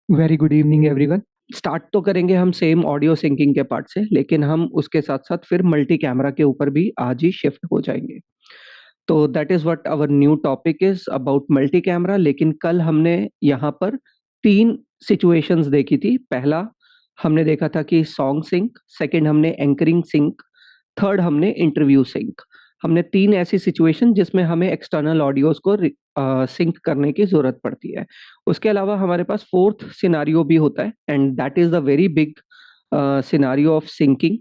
Very good evening everyone. Start तो करेंगे हम सेम ऑडियो सिंकिंग के पार्ट से, लेकिन हम उसके साथ साथ फिर मल्टी कैमरा के ऊपर भी आज ही शिफ्ट हो जाएंगे। तो that is what our new topic is about multi camera. लेकिन कल हमने यहाँ पर तीन सिचुएशंस देखी थी। पहला हमने देखा था कि सॉन्ग सिंक, सेकंड हमने एंकरिंग सिंक, थर्ड हमने इंटरव्यू सिंक। हमने तीन ऐसी सिचुएशन जिसमें हमें एक्सटर्नल ऑडियोज को सिंक करने की जरूरत पड़ती है। उसके अलावा हमारे पास फोर्थ सिनारियो भी होता है, and that is the very big scenario of syncing,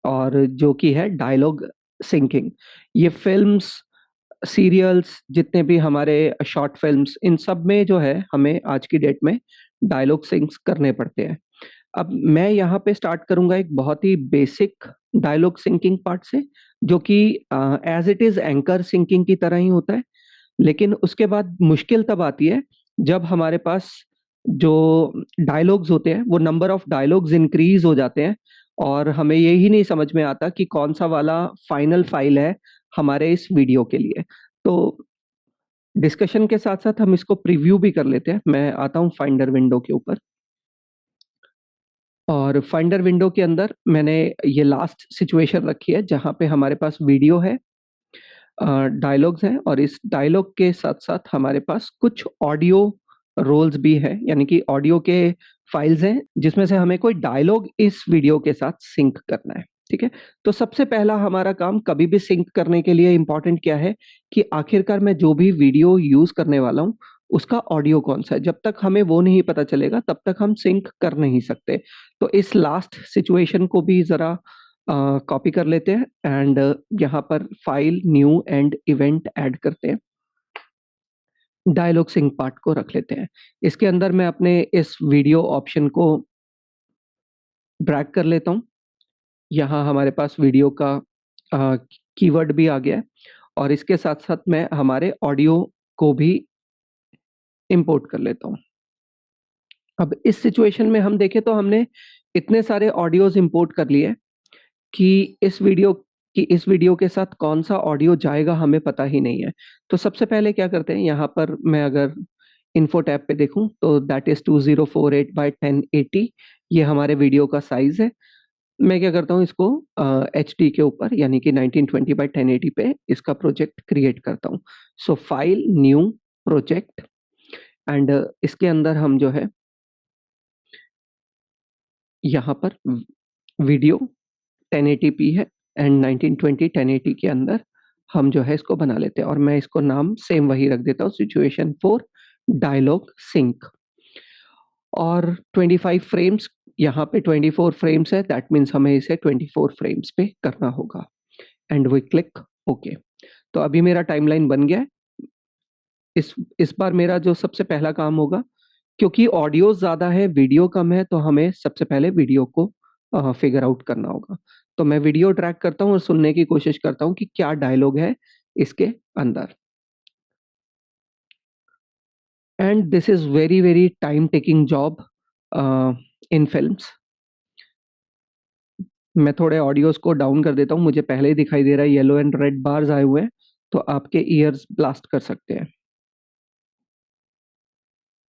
और जो कि है डायलॉग सिंकिंग। ये फिल्म्स, सीरियल्स, जितने भी हमारे शॉर्ट फिल्म्स, इन सब में जो है हमें आज की डेट में डायलॉग सिंक्स करने पड़ते हैं। अब मैं यहाँ पे स्टार्ट करूंगा एक बहुत ही बेसिक डायलॉग सिंकिंग पार्ट से, जो कि as it is anchor syncing की तरह ही होता है। लेकिन उसके बाद मुश्किल तब आती है जब हमारे पास जो डायलॉग्स होते हैं वो नंबर ऑफ डायलॉग्स इंक्रीज हो जाते हैं, और हमें यही नहीं समझ में आता कि कौन सा वाला फाइनल फाइल है हमारे इस वीडियो के लिए। तो डिस्कशन के साथ साथ हम इसको प्रीव्यू भी कर लेते हैं। मैं आता हूँ फाइंडर विंडो के ऊपर, और फाइंडर विंडो के अंदर मैंने ये लास्ट सिचुएशन रखी है जहाँ पे हमारे पास वीडियो है, डायलॉग्स हैं, और इस डायलॉग के साथ साथ हमारे पास कुछ ऑडियो रोल्स भी है, यानी कि ऑडियो के फाइल्स हैं जिसमें से हमें कोई डायलॉग इस वीडियो के साथ सिंक करना है। ठीक है। तो सबसे पहला हमारा काम कभी भी सिंक करने के लिए इंपॉर्टेंट क्या है कि आखिरकार मैं जो भी वीडियो यूज करने वाला हूँ उसका ऑडियो कौन सा है। जब तक हमें वो नहीं पता चलेगा तब तक हम सिंक कर नहीं सकते। तो इस लास्ट सिचुएशन को भी जरा कॉपी कर लेते हैं, एंड यहाँ पर file new and event add करते हैं। डायलॉग सिंक पार्ट को रख लेते हैं। इसके अंदर मैं अपने इस वीडियो ऑप्शन को ड्रैग कर लेता हूँ। यहाँ हमारे पास वीडियो का कीवर्ड भी आ गया है, और इसके साथ साथ मैं हमारे ऑडियो को भी इंपोर्ट कर लेता हूँ। अब इस सिचुएशन में हम देखें तो हमने इतने सारे ऑडियोज इंपोर्ट कर लिए कि इस वीडियो के साथ कौन सा ऑडियो जाएगा हमें पता ही नहीं है। तो सबसे पहले क्या करते हैं, यहाँ पर मैं अगर इन्फो टैब पे देखूं तो दैट इज 2048 बाई 1080, ये हमारे वीडियो का साइज है। मैं क्या करता हूँ, इसको एच डी के ऊपर यानी कि 1920 बाई 1080 पे इसका प्रोजेक्ट क्रिएट करता हूँ। सो फाइल न्यू प्रोजेक्ट, एंड इसके अंदर हम जो है यहाँ पर वीडियो 1080p है, एंड 1920 1080 के अंदर हम जो है इसको बना लेते हैं, और मैं इसको नाम सेम वही रख देता हूँ, सिचुएशन 4 डायलॉग सिंक। और 25 फ्रेम्स, यहाँ पे 24 फ्रेम्स है, दैट मीन्स हमें इसे 24 फ्रेम्स पे करना होगा, एंड वी क्लिक ओके। तो अभी मेरा टाइमलाइन बन गया है। इस बार मेरा जो सबसे पहला काम होगा, क्योंकि ऑडियो ज्यादा है वीडियो कम है, तो हमें सबसे पहले वीडियो को फिगर आउट करना होगा। तो मैं वीडियो ट्रैक करता हूँ और सुनने की कोशिश करता हूँ कि क्या डायलॉग है इसके अंदर। And this is very very time taking job in films. मैं थोड़े ऑडियोज को डाउन कर देता हूँ, मुझे पहले ही दिखाई दे रहा है येलो एंड रेड बार्स आए हुए हैं, तो आपके ईयर्स ब्लास्ट कर सकते हैं।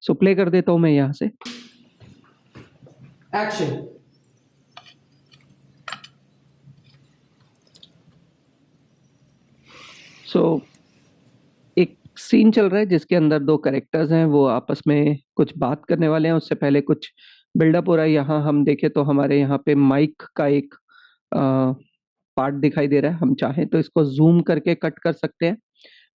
सो प्ले कर देता हूँ मैं यहाँ से। एक्शन। सो एक सीन चल रहा है जिसके अंदर दो कैरेक्टर्स हैं, वो आपस में कुछ बात करने वाले हैं। उससे पहले कुछ बिल्डअप हो रहा है। यहाँ हम देखें तो हमारे यहाँ पे माइक का एक पार्ट दिखाई दे रहा है। हम चाहें तो इसको जूम करके कट कर सकते हैं।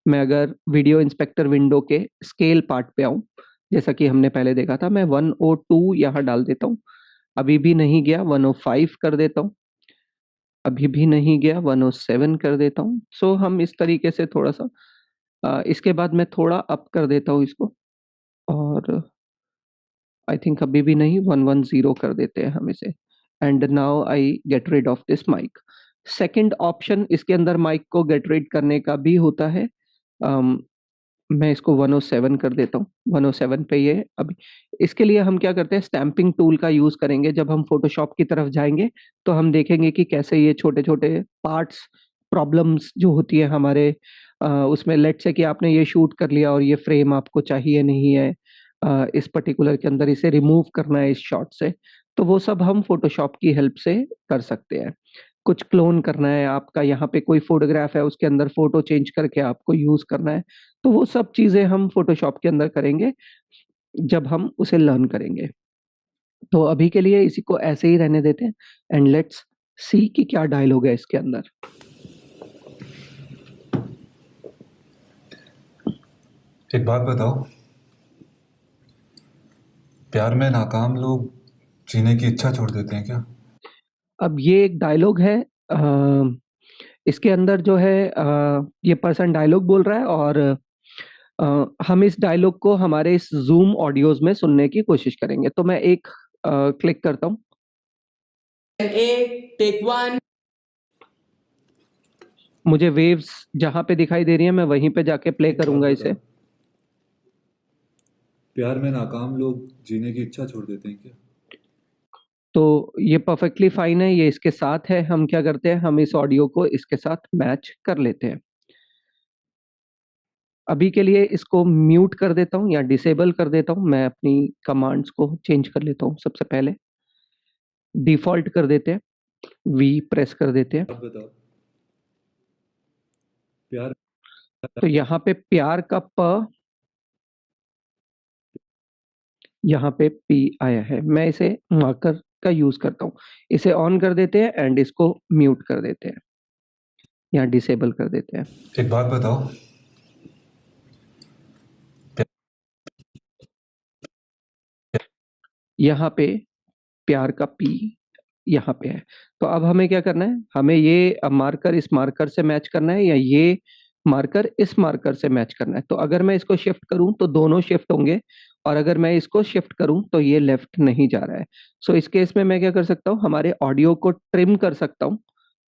मैं अगर वीडियो इंस्पेक्टर विंडो के स्केल पार्ट पे आऊँ, जैसा कि हमने पहले देखा था, मैं 102 यहाँ डाल देता हूँ। अभी भी नहीं गया, 105 कर देता हूँ। अभी भी नहीं गया, 107 कर देता हूँ। सो हम इस तरीके से थोड़ा सा इसके बाद मैं थोड़ा अप कर देता हूँ इसको, और आई थिंक अभी भी नहीं, 110 कर देते हैं हम इसे। And now I get rid of this mic. Second option इसके अंदर माइक को गेट रिड करने का भी होता है। अम, मैं इसको 107 कर देता हूँ। 107 पे ये अभी, इसके लिए हम क्या करते हैं, स्टैंपिंग टूल का यूज करेंगे। जब हम फोटोशॉप की तरफ जाएंगे तो हम देखेंगे कि कैसे ये छोटे छोटे पार्ट्स, प्रॉब्लम्स जो होती है हमारे उसमें, लेट से कि आपने ये शूट कर लिया और ये फ्रेम आपको चाहिए नहीं है, इस पर्टिकुलर के अंदर इसे रिमूव करना है इस शॉट से, तो वो सब हम फोटोशॉप की हेल्प से कर सकते हैं। कुछ क्लोन करना है, आपका यहाँ पे कोई फोटोग्राफ है उसके अंदर फोटो चेंज करके आपको यूज करना है, तो वो सब चीजें हम फोटोशॉप के अंदर करेंगे जब हम उसे लर्न करेंगे। तो अभी के लिए इसी को ऐसे ही रहने देते हैं एंड लेट्स सी कि क्या डायलॉग है इसके अंदर। एक बात बताओ, प्यार में नाकाम लोग जीने की इच्छा छोड़ देते हैं क्या? अब ये एक डायलॉग है, इसके अंदर जो है ये पर्सन डायलॉग बोल रहा है और हम इस डायलॉग को हमारे इस जूम ऑडियोज में सुनने की कोशिश करेंगे। तो मैं एक क्लिक करता हूँ। Take one. मुझे वेव्स जहां पे दिखाई दे रही है मैं वहीं पे जाके प्ले एक बात करूंगा बताओ, इसे। प्यार में नाकाम लोग जीने की इच्छा छोड़ देते हैं क्या? तो ये परफेक्टली फाइन है, ये इसके साथ है। हम क्या करते हैं, हम इस ऑडियो को इसके साथ मैच कर लेते हैं। अभी के लिए इसको म्यूट कर देता हूँ या डिसेबल कर देता हूँ। मैं अपनी कमांड्स को चेंज कर लेता हूँ। सबसे पहले डिफॉल्ट कर देते हैं, वी प्रेस कर देते हैं। बात बताओ, प्यार तो यहाँ पे प्यार का प, यहाँ पे पी आया है। मैं इसे मार्कर का यूज करता हूँ। इसे ऑन कर देते हैं एंड इसको म्यूट कर देते हैं या डिसेबल कर देते हैं। एक बात बताओ, यहाँ पे प्यार का पी यहाँ पे है। तो अब हमें क्या करना है, हमें ये मार्कर इस मार्कर से मैच करना है या ये मार्कर इस मार्कर से मैच करना है। तो अगर मैं इसको शिफ्ट करूं तो दोनों शिफ्ट होंगे, और अगर मैं इसको शिफ्ट करूं तो ये लेफ्ट नहीं जा रहा है। सो इस केस में मैं क्या कर सकता हूं, हमारे ऑडियो को ट्रिम कर सकता हूं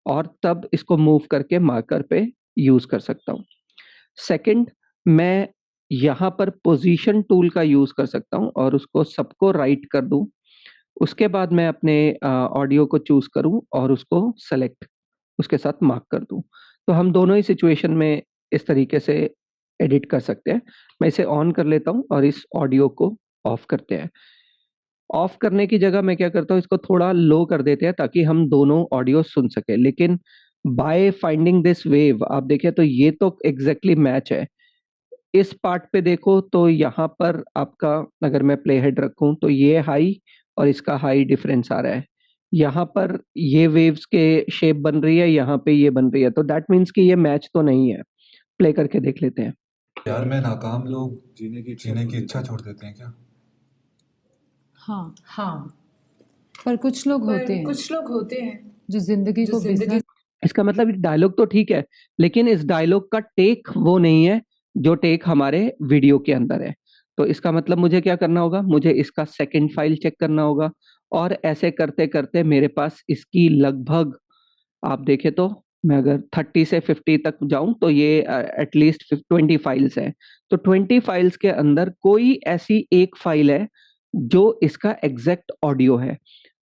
और तब इसको मूव करके मार्कर पे यूज कर सकता हूं। सेकंड, मैं यहाँ पर पोजीशन टूल का यूज कर सकता हूँ और उसको सबको राइट कर दूं। उसके बाद मैं अपने ऑडियो को चूज करूं और उसको सेलेक्ट उसके साथ मार्क कर दूं। तो हम दोनों ही सिचुएशन में इस तरीके से एडिट कर सकते हैं। मैं इसे ऑन कर लेता हूं और इस ऑडियो को ऑफ करते हैं। ऑफ करने की जगह मैं क्या करता हूँ, इसको थोड़ा लो कर देते हैं ताकि हम दोनों ऑडियो सुन सके। लेकिन बाय फाइंडिंग दिस वेव आप देखें तो ये तो एग्जैक्टली मैच है। इस पार्ट पे देखो तो यहाँ पर आपका, अगर मैं प्ले हेड रखूं तो ये हाई और इसका हाई डिफरेंस आ रहा है। यहाँ पर ये वेव्स के शेप बन रही है, यहाँ पे ये बन रही है, तो दैट मीन्स कि ये मैच तो नहीं है। प्ले करके देख लेते हैं। प्यार में नाकाम लोग जीने की इच्छा छोड़ देते हैं क्या? हाँ, हाँ, पर कुछ लोग होते हैं कुछ लोग होते हैं जो जिंदगी जो को जिंदगी बिजनेस इसका मतलब डायलॉग तो ठीक है, लेकिन इस डायलॉग का टेक वो नहीं है जो टेक हमारे वीडियो के अंदर है। तो इसका मतलब मुझे क्या करना होगा, मुझे इसका सेकंड फाइल चेक करना होगा। और ऐसे करते करते मेरे पास इसकी लगभग, आप देखें तो मैं अगर 30 से 50 तक जाऊं तो ये एटलीस्ट 20 फाइल्स है। तो 20 फाइल्स के अंदर कोई ऐसी एक फाइल है जो इसका एग्जैक्ट ऑडियो है।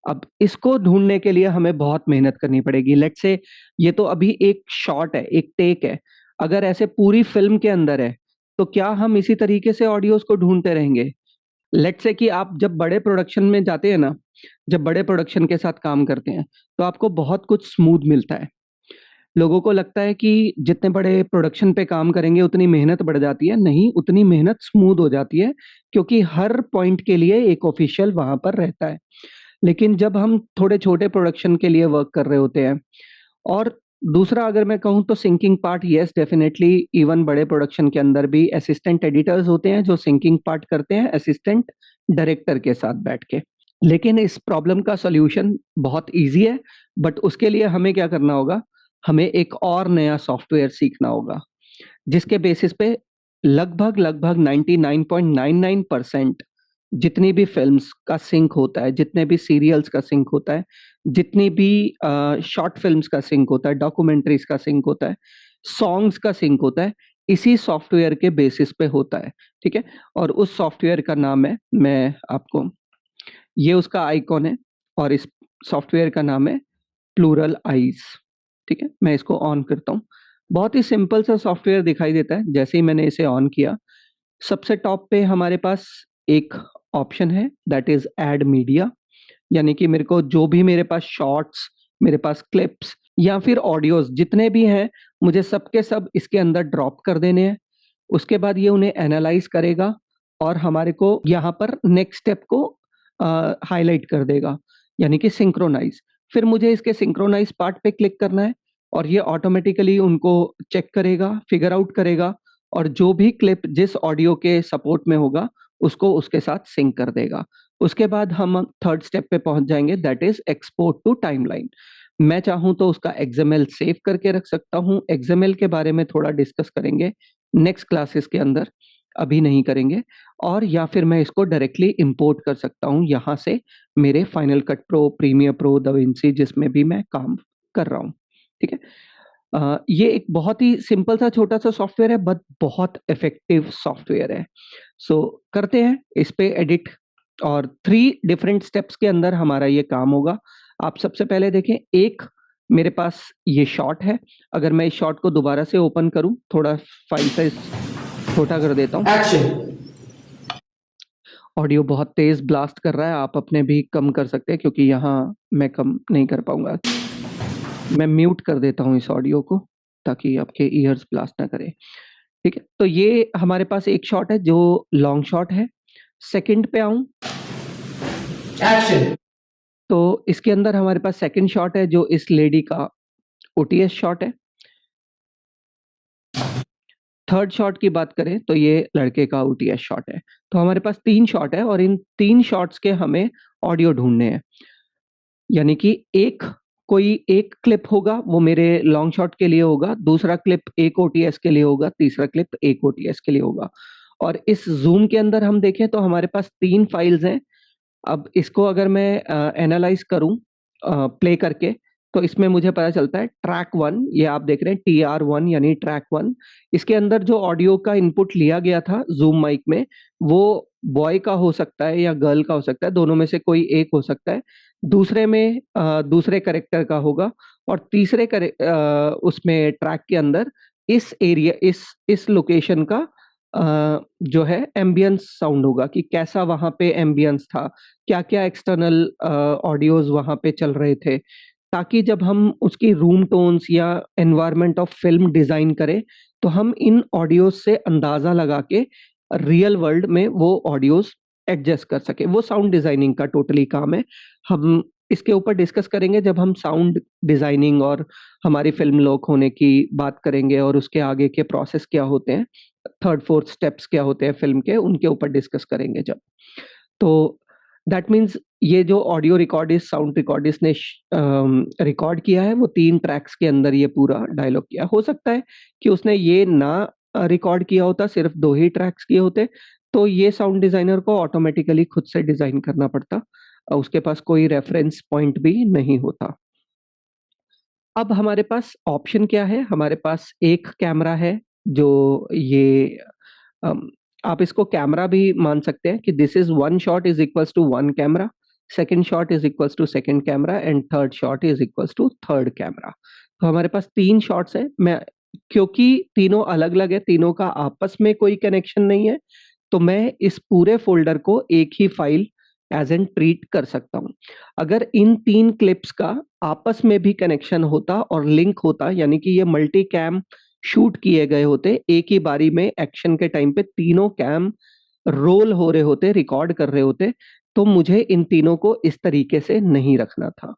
अब इसको ढूंढने के लिए हमें बहुत मेहनत करनी पड़ेगी। लेट्स से ये तो अभी एक शॉट है, एक टेक है। अगर ऐसे पूरी फिल्म के अंदर है तो क्या हम इसी तरीके से ऑडियोज को ढूंढते रहेंगे? लेट्स से कि आप जब बड़े प्रोडक्शन में जाते हैं ना, जब बड़े प्रोडक्शन के साथ काम करते हैं तो आपको बहुत कुछ स्मूथ मिलता है। लोगों को लगता है कि जितने बड़े प्रोडक्शन पे काम करेंगे उतनी मेहनत बढ़ जाती है। नहीं, उतनी मेहनत स्मूथ हो जाती है, क्योंकि हर पॉइंट के लिए एक ऑफिशियल वहां पर रहता है। लेकिन जब हम थोड़े छोटे प्रोडक्शन के लिए वर्क कर रहे होते हैं, और दूसरा अगर मैं कहूँ तो syncing part, yes definitely, even बड़े प्रोडक्शन के अंदर भी असिस्टेंट एडिटर्स होते हैं जो सिंकिंग पार्ट करते हैं असिस्टेंट डायरेक्टर के साथ बैठ के। लेकिन इस प्रॉब्लम का सॉल्यूशन बहुत इजी है, बट उसके लिए हमें क्या करना होगा, हमें एक और नया सॉफ्टवेयर सीखना होगा जिसके बेसिस पे लगभग लगभग 99.99% जितनी भी फिल्म्स का सिंक होता है, जितने भी सीरियल्स का सिंक होता है, जितनी भी शॉर्ट फिल्म्स का सिंक होता है, डॉक्यूमेंट्रीज का सिंक होता है, सॉन्ग्स का सिंक होता है, इसी सॉफ्टवेयर के बेसिस पे होता है। ठीक है, और उस सॉफ्टवेयर का नाम है, मैं आपको, ये उसका आइकॉन है और इस सॉफ्टवेयर का नाम है प्लूरल आईज। ठीक है, मैं इसको ऑन करता हूँ। बहुत ही सिंपल सा सॉफ्टवेयर दिखाई देता है। जैसे ही मैंने इसे ऑन किया, सबसे टॉप पे हमारे पास एक ऑप्शन है दैट इज ऐड मीडिया, यानी कि मेरे को जो भी मेरे पास शॉर्ट्स, मेरे पास क्लिप्स या फिर ऑडियोज जितने भी हैं, मुझे सबके सब इसके अंदर ड्रॉप कर देने हैं। उसके बाद ये उन्हें एनालाइज करेगा और हमारे को यहाँ पर नेक्स्ट स्टेप को हाईलाइट कर देगा, यानी कि सिंक्रोनाइज। फिर मुझे इसके सिंक्रोनाइज पार्ट पे क्लिक करना है और ये ऑटोमेटिकली उनको चेक करेगा, फिगर आउट करेगा और जो भी क्लिप जिस ऑडियो के सपोर्ट में होगा उसको उसके साथ सिंक कर देगा। उसके बाद हम थर्ड स्टेप पे पहुंच जाएंगे that is export to timeline. मैं चाहूं तो उसका एक्सएमएल सेव करके रख सकता हूं। एक्सएमएल के बारे में थोड़ा डिस्कस करेंगे नेक्स्ट क्लासेस के अंदर, अभी नहीं करेंगे। और या फिर मैं इसको डायरेक्टली इंपोर्ट कर सकता हूं यहाँ से मेरे Final Cut Pro, Premiere Pro, DaVinci जिसमें भी मैं काम कर रहा हूँ। ठीक है, ये एक बहुत ही सिंपल सा छोटा सा सॉफ्टवेयर है बट बहुत इफेक्टिव सॉफ्टवेयर है। सो करते हैं इस पे एडिट और 3 डिफरेंट स्टेप्स के अंदर हमारा ये काम होगा। आप सबसे पहले देखें, एक मेरे पास ये शॉट है। अगर मैं इस शॉट को दोबारा से ओपन करूं, थोड़ा फाइल साइज छोटा कर देता हूं। एक्शन। ऑडियो बहुत तेज ब्लास्ट कर रहा है, आप अपने भी कम कर सकते हैं क्योंकि यहाँ मैं कम नहीं कर पाऊंगा। मैं म्यूट कर देता हूँ इस ऑडियो को ताकि आपके ईयर्स ब्लास्ट ना करे। ठीक है, तो ये हमारे पास एक शॉट है जो लॉन्ग शॉट है। सेकंड पे आऊं एक्शन। तो इसके अंदर हमारे पास सेकंड शॉट है जो इस लेडी का ओटीएस शॉट है। थर्ड शॉट की बात करें तो ये लड़के का ओटीएस शॉट है। तो हमारे पास 3 शॉट है और इन 3 शॉट्स के हमें ऑडियो ढूंढने हैं, यानी कि कोई एक क्लिप होगा वो मेरे लॉन्ग शॉट के लिए होगा, दूसरा क्लिप एक ओटीएस के लिए होगा, तीसरा क्लिप एक ओटीएस के लिए होगा। और इस जूम के अंदर हम देखें तो हमारे पास 3 फाइल्स हैं। अब इसको अगर मैं एनालाइज करूं प्ले करके, तो इसमें मुझे पता चलता है ट्रैक 1, ये आप देख रहे हैं TR1 यानी ट्रैक 1। इसके अंदर जो ऑडियो का इनपुट लिया गया था जूम माइक में, वो बॉय का हो सकता है या गर्ल का हो सकता है, दोनों में से कोई एक हो सकता है। दूसरे में दूसरे करेक्टर का होगा और तीसरे उसमें ट्रैक के अंदर इस एरिया, इस लोकेशन का जो है एम्बियंस साउंड होगा कि कैसा वहां पे एम्बियंस था, क्या क्या एक्सटर्नल ऑडियोज वहां पे चल रहे थे, ताकि जब हम उसकी रूम टोन्स या एनवायरनमेंट ऑफ फिल्म डिजाइन करें तो हम इन ऑडियोज से अंदाजा लगा के रियल वर्ल्ड में वो ऑडियोज एडजस्ट कर सके। वो साउंड डिजाइनिंग का टोटली काम है। हम इसके ऊपर डिस्कस करेंगे जब हम साउंड डिजाइनिंग और हमारी फिल्म लॉक होने की बात करेंगे और उसके आगे के प्रोसेस क्या होते हैं, थर्ड फोर्थ स्टेप्स क्या होते हैं फिल्म के, उनके ऊपर डिस्कस करेंगे जब। तो दैट मीन्स ये जो ऑडियो रिकॉर्डिस्ट, साउंड रिकॉर्डिस्ट ने रिकॉर्ड किया है वो 3 ट्रैक्स के अंदर ये पूरा डायलॉग किया। हो सकता है कि उसने ये ना रिकॉर्ड किया होता, सिर्फ 2 ही ट्रैक्स किए होते, तो ये साउंड डिजाइनर को ऑटोमेटिकली खुद से डिजाइन करना पड़ता, उसके पास कोई रेफरेंस पॉइंट भी नहीं होता। अब हमारे पास ऑप्शन क्या है, हमारे पास एक कैमरा है जो ये अम, आप इसको कैमरा भी मान सकते हैं कि this is 1 shot is equals to 1 camera, second shot is equals to second camera and third shot is equals to third camera. तो हमारे पास 3 शॉट्स है। मैं, क्योंकि तीनों अलग अलग है, तीनों का आपस में कोई कनेक्शन नहीं है, तो मैं इस पूरे फोल्डर को एक ही फाइल एज एन ट्रीट कर सकता हूं। अगर इन 3 क्लिप्स का आपस में भी कनेक्शन होता और लिंक होता, यानी कि ये मल्टी कैम शूट किए गए होते, एक ही बारी में एक्शन के टाइम पे तीनों कैम रोल हो रहे होते, रिकॉर्ड कर रहे होते, तो मुझे इन तीनों को इस तरीके से नहीं रखना था।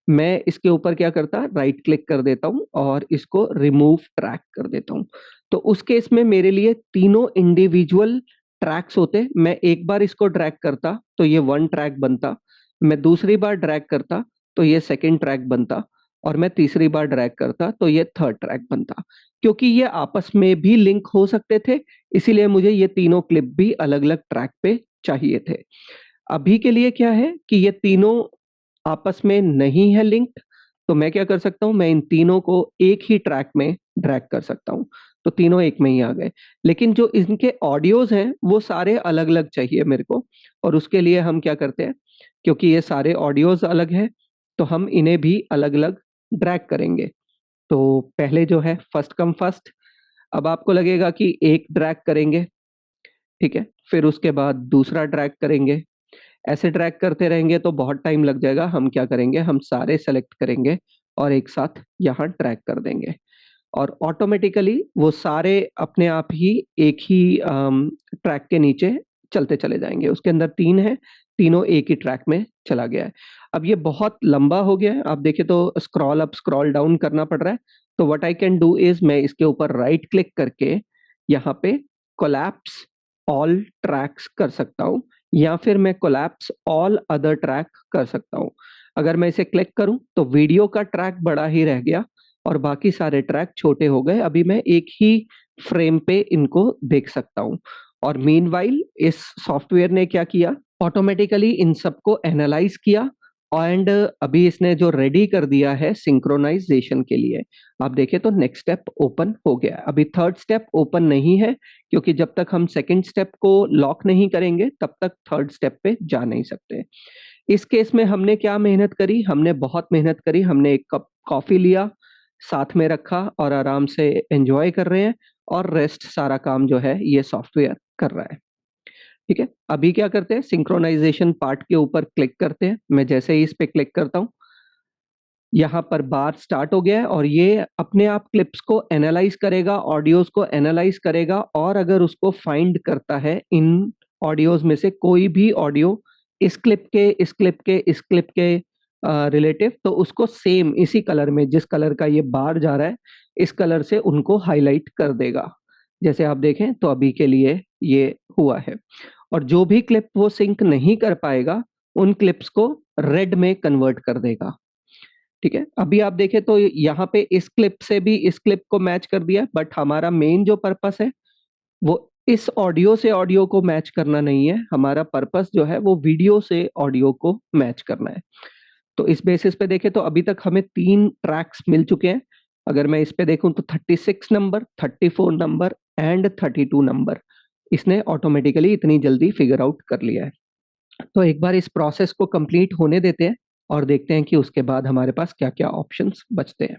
मैं इसके ऊपर क्या करता, राइट क्लिक कर देता हूं और इसको रिमूव ट्रैक कर देता हूं। तो उस केस में मेरे लिए तीनों इंडिविजुअल ट्रैक्स होते। मैं एक बार इसको ड्रैग करता तो ये 1 ट्रैक बनता, मैं दूसरी बार ड्रैग करता तो ये सेकंड ट्रैक बनता और मैं तीसरी बार ड्रैग करता तो ये थर्ड ट्रैक बनता। क्योंकि ये आपस में भी लिंक हो सकते थे, इसीलिए मुझे ये तीनों क्लिप भी अलग अलग ट्रैक पे चाहिए थे। अभी के लिए क्या है कि ये तीनों आपस में नहीं है लिंक्ड, तो मैं क्या कर सकता हूं, मैं इन तीनों को एक ही ट्रैक में ड्रैग कर सकता हूं, तो तीनों एक में ही आ गए। लेकिन जो इनके ऑडियोज हैं वो सारे अलग अलग चाहिए मेरे को, और उसके लिए हम क्या करते हैं, क्योंकि ये सारे ऑडियोज अलग हैं तो हम इन्हें भी अलग अलग ड्रैग करेंगे। तो पहले जो है फर्स्ट कम फर्स्ट, अब आपको लगेगा कि एक ड्रैग करेंगे, ठीक है? फिर उसके बाद दूसरा ट्रैक करेंगे। ऐसे ट्रैक करते रहेंगे तो बहुत टाइम लग जाएगा। हम क्या करेंगे, हम सारे सेलेक्ट करेंगे और एक साथ यहाँ ट्रैक कर देंगे और ऑटोमेटिकली वो सारे अपने आप ही एक ही ट्रैक के नीचे चलते चले जाएंगे। उसके अंदर 3 है, तीनों एक ही ट्रैक में चला गया है। अब ये बहुत लंबा हो गया है, आप देखें तो स्क्रॉल अप स्क्रॉल डाउन करना पड़ रहा है। तो what I can do is मैं इसके ऊपर राइट क्लिक करके यहाँ पे कोलैप्स ऑल ट्रैक्स कर सकता हूँ या फिर मैं कोलैप्स ऑल अदर ट्रैक कर सकता हूँ। अगर मैं इसे क्लिक करूं तो वीडियो का ट्रैक बड़ा ही रह गया और बाकी सारे ट्रैक छोटे हो गए। अभी मैं एक ही फ्रेम पे इनको देख सकता हूँ। और मीनवाइल इस सॉफ्टवेयर ने क्या किया, ऑटोमेटिकली इन सबको एनालाइज किया एंड अभी इसने जो रेडी कर दिया है सिंक्रोनाइजेशन के लिए। आप देखें तो नेक्स्ट स्टेप ओपन हो गया। अभी थर्ड स्टेप ओपन नहीं है क्योंकि जब तक हम सेकंड स्टेप को लॉक नहीं करेंगे तब तक थर्ड स्टेप पे जा नहीं सकते। इस केस में हमने क्या मेहनत करी, हमने बहुत मेहनत करी। हमने एक कप कॉफी लिया, साथ में रखा और आराम से एंजॉय कर रहे हैं और रेस्ट सारा काम जो है ये सॉफ्टवेयर कर रहा है। ठीक है, अभी क्या करते हैं, सिंक्रोनाइजेशन पार्ट के ऊपर क्लिक करते हैं। मैं जैसे ही इस पे क्लिक करता हूँ यहाँ पर बार स्टार्ट हो गया है और ये अपने आप क्लिप्स को एनालाइज करेगा, ऑडियोज को एनालाइज करेगा और अगर उसको फाइंड करता है इन ऑडियोज में से कोई भी ऑडियो इस क्लिप के इस क्लिप के इस क्लिप के रिलेटिव, तो उसको सेम इसी कलर में, जिस कलर का ये बार जा रहा है इस कलर से उनको हाईलाइट कर देगा। जैसे आप देखें तो अभी के लिए ये हुआ है। और जो भी क्लिप वो सिंक नहीं कर पाएगा उन क्लिप्स को रेड में कन्वर्ट कर देगा। ठीक है, अभी आप देखें तो यहाँ पे इस क्लिप से भी इस क्लिप को मैच कर दिया, बट हमारा मेन जो पर्पस है वो इस ऑडियो से ऑडियो को मैच करना नहीं है। हमारा पर्पस जो है वो वीडियो से ऑडियो को मैच करना है। तो इस बेसिस पे देखें तो अभी तक हमें 3 ट्रैक्स मिल चुके हैं। अगर मैं इस पे देखूं तो 36 नंबर, 34 नंबर एंड 32 नंबर इसने ऑटोमेटिकली इतनी जल्दी फिगर आउट कर लिया है। तो एक बार इस प्रोसेस को कंप्लीट होने देते हैं और देखते हैं कि उसके बाद हमारे पास क्या क्या ऑप्शंस बचते हैं।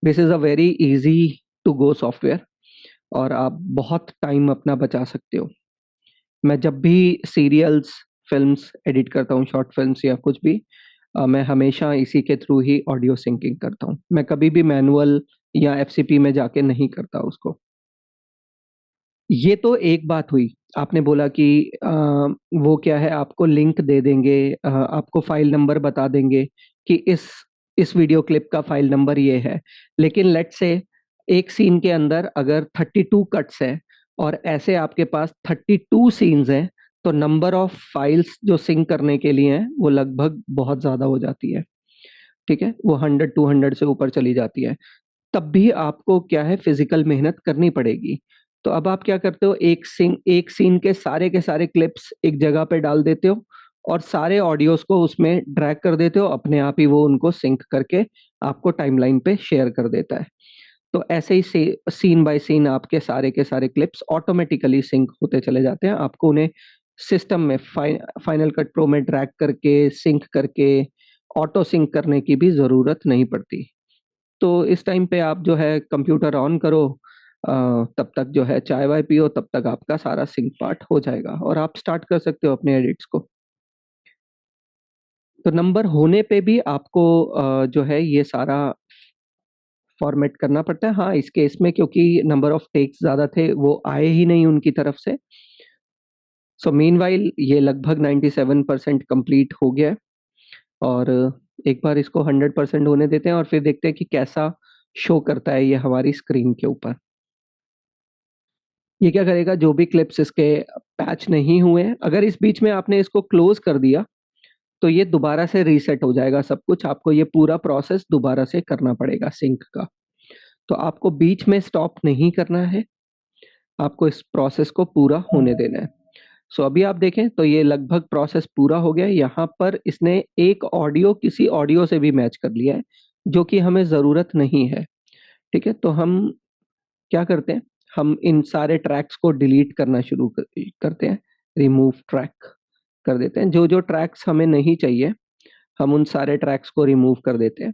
This is a very easy to go software और आप बहुत टाइम अपना बचा सकते हो। मैं जब भी सीरियल्स फिल्म्स एडिट करता हूँ, शॉर्ट फिल्म्स या कुछ भी, मैं हमेशा इसी के थ्रू ही ऑडियो सिंकिंग करता हूँ। मैं कभी भी मैनुअल या एफसीपी में जाके नहीं करता उसको। ये तो एक बात हुई। आपने बोला कि वो क्या है, आपको लिंक दे देंगे, आपको फाइल नंबर बता देंगे कि इस वीडियो क्लिप का फाइल नंबर ये है। लेकिन लेट्स से एक सीन के अंदर अगर 32 कट्स हैं और ऐसे आपके पास 32 सीन्स हैं तो नंबर ऑफ फाइल्स जो सिंक करने के लिए हैं वो लगभग बहुत ज़्यादा हो जाती है। ठीक है, वो 100-200 से ऊपर चली जाती है। तब भी आपको क्या है, फिजिकल मेहनत करनी पड़ेगी। तो अब आप क्या करते हो, एक सीन के सारे क्लिप्स एक जगह पे डाल देते हो और सारे ऑडियोज को उसमें ड्रैग कर देते हो। अपने आप ही वो उनको सिंक करके आपको टाइमलाइन पे शेयर कर देता है। तो ऐसे ही सीन बाय सीन आपके सारे के सारे क्लिप्स ऑटोमेटिकली सिंक होते चले जाते हैं। आपको उन्हें सिस्टम में फाइनल कट प्रो में ड्रैग करके सिंक करके ऑटो सिंक करने की भी ज़रूरत नहीं पड़ती। तो इस टाइम पे आप जो है कंप्यूटर ऑन करो, तब तक जो है चाय वाय पियो, तब तक आपका सारा सिंक पार्ट हो जाएगा और आप स्टार्ट कर सकते हो अपने एडिट्स को। तो नंबर होने पे भी आपको जो है ये सारा फॉर्मेट करना पड़ता है। हाँ, इस केस में क्योंकि नंबर ऑफ टेक्स ज़्यादा थे वो आए ही नहीं उनकी तरफ से। सो मीनवाइल ये लगभग 97% कंप्लीट हो गया है और एक बार इसको 100% होने देते हैं और फिर देखते हैं कि कैसा शो करता है ये हमारी स्क्रीन के ऊपर। ये क्या करेगा, जो भी क्लिप्स इसके पैच नहीं हुए हैं, अगर इस बीच में आपने इसको क्लोज कर दिया तो ये दोबारा से रीसेट हो जाएगा सब कुछ। आपको ये पूरा प्रोसेस दोबारा से करना पड़ेगा सिंक का। तो आपको बीच में स्टॉप नहीं करना है, आपको इस प्रोसेस को पूरा होने देना है। सो अभी आप देखें तो ये लगभग प्रोसेस पूरा हो गया है। यहाँ पर इसने एक ऑडियो किसी ऑडियो से भी मैच कर लिया है जो कि हमें ज़रूरत नहीं है। ठीक है, तो हम क्या करते हैं, हम इन सारे ट्रैक्स को डिलीट करना करते हैं। रिमूव ट्रैक कर देते हैं। जो जो ट्रैक्स हमें नहीं चाहिए हम उन सारे ट्रैक्स को रिमूव कर देते हैं।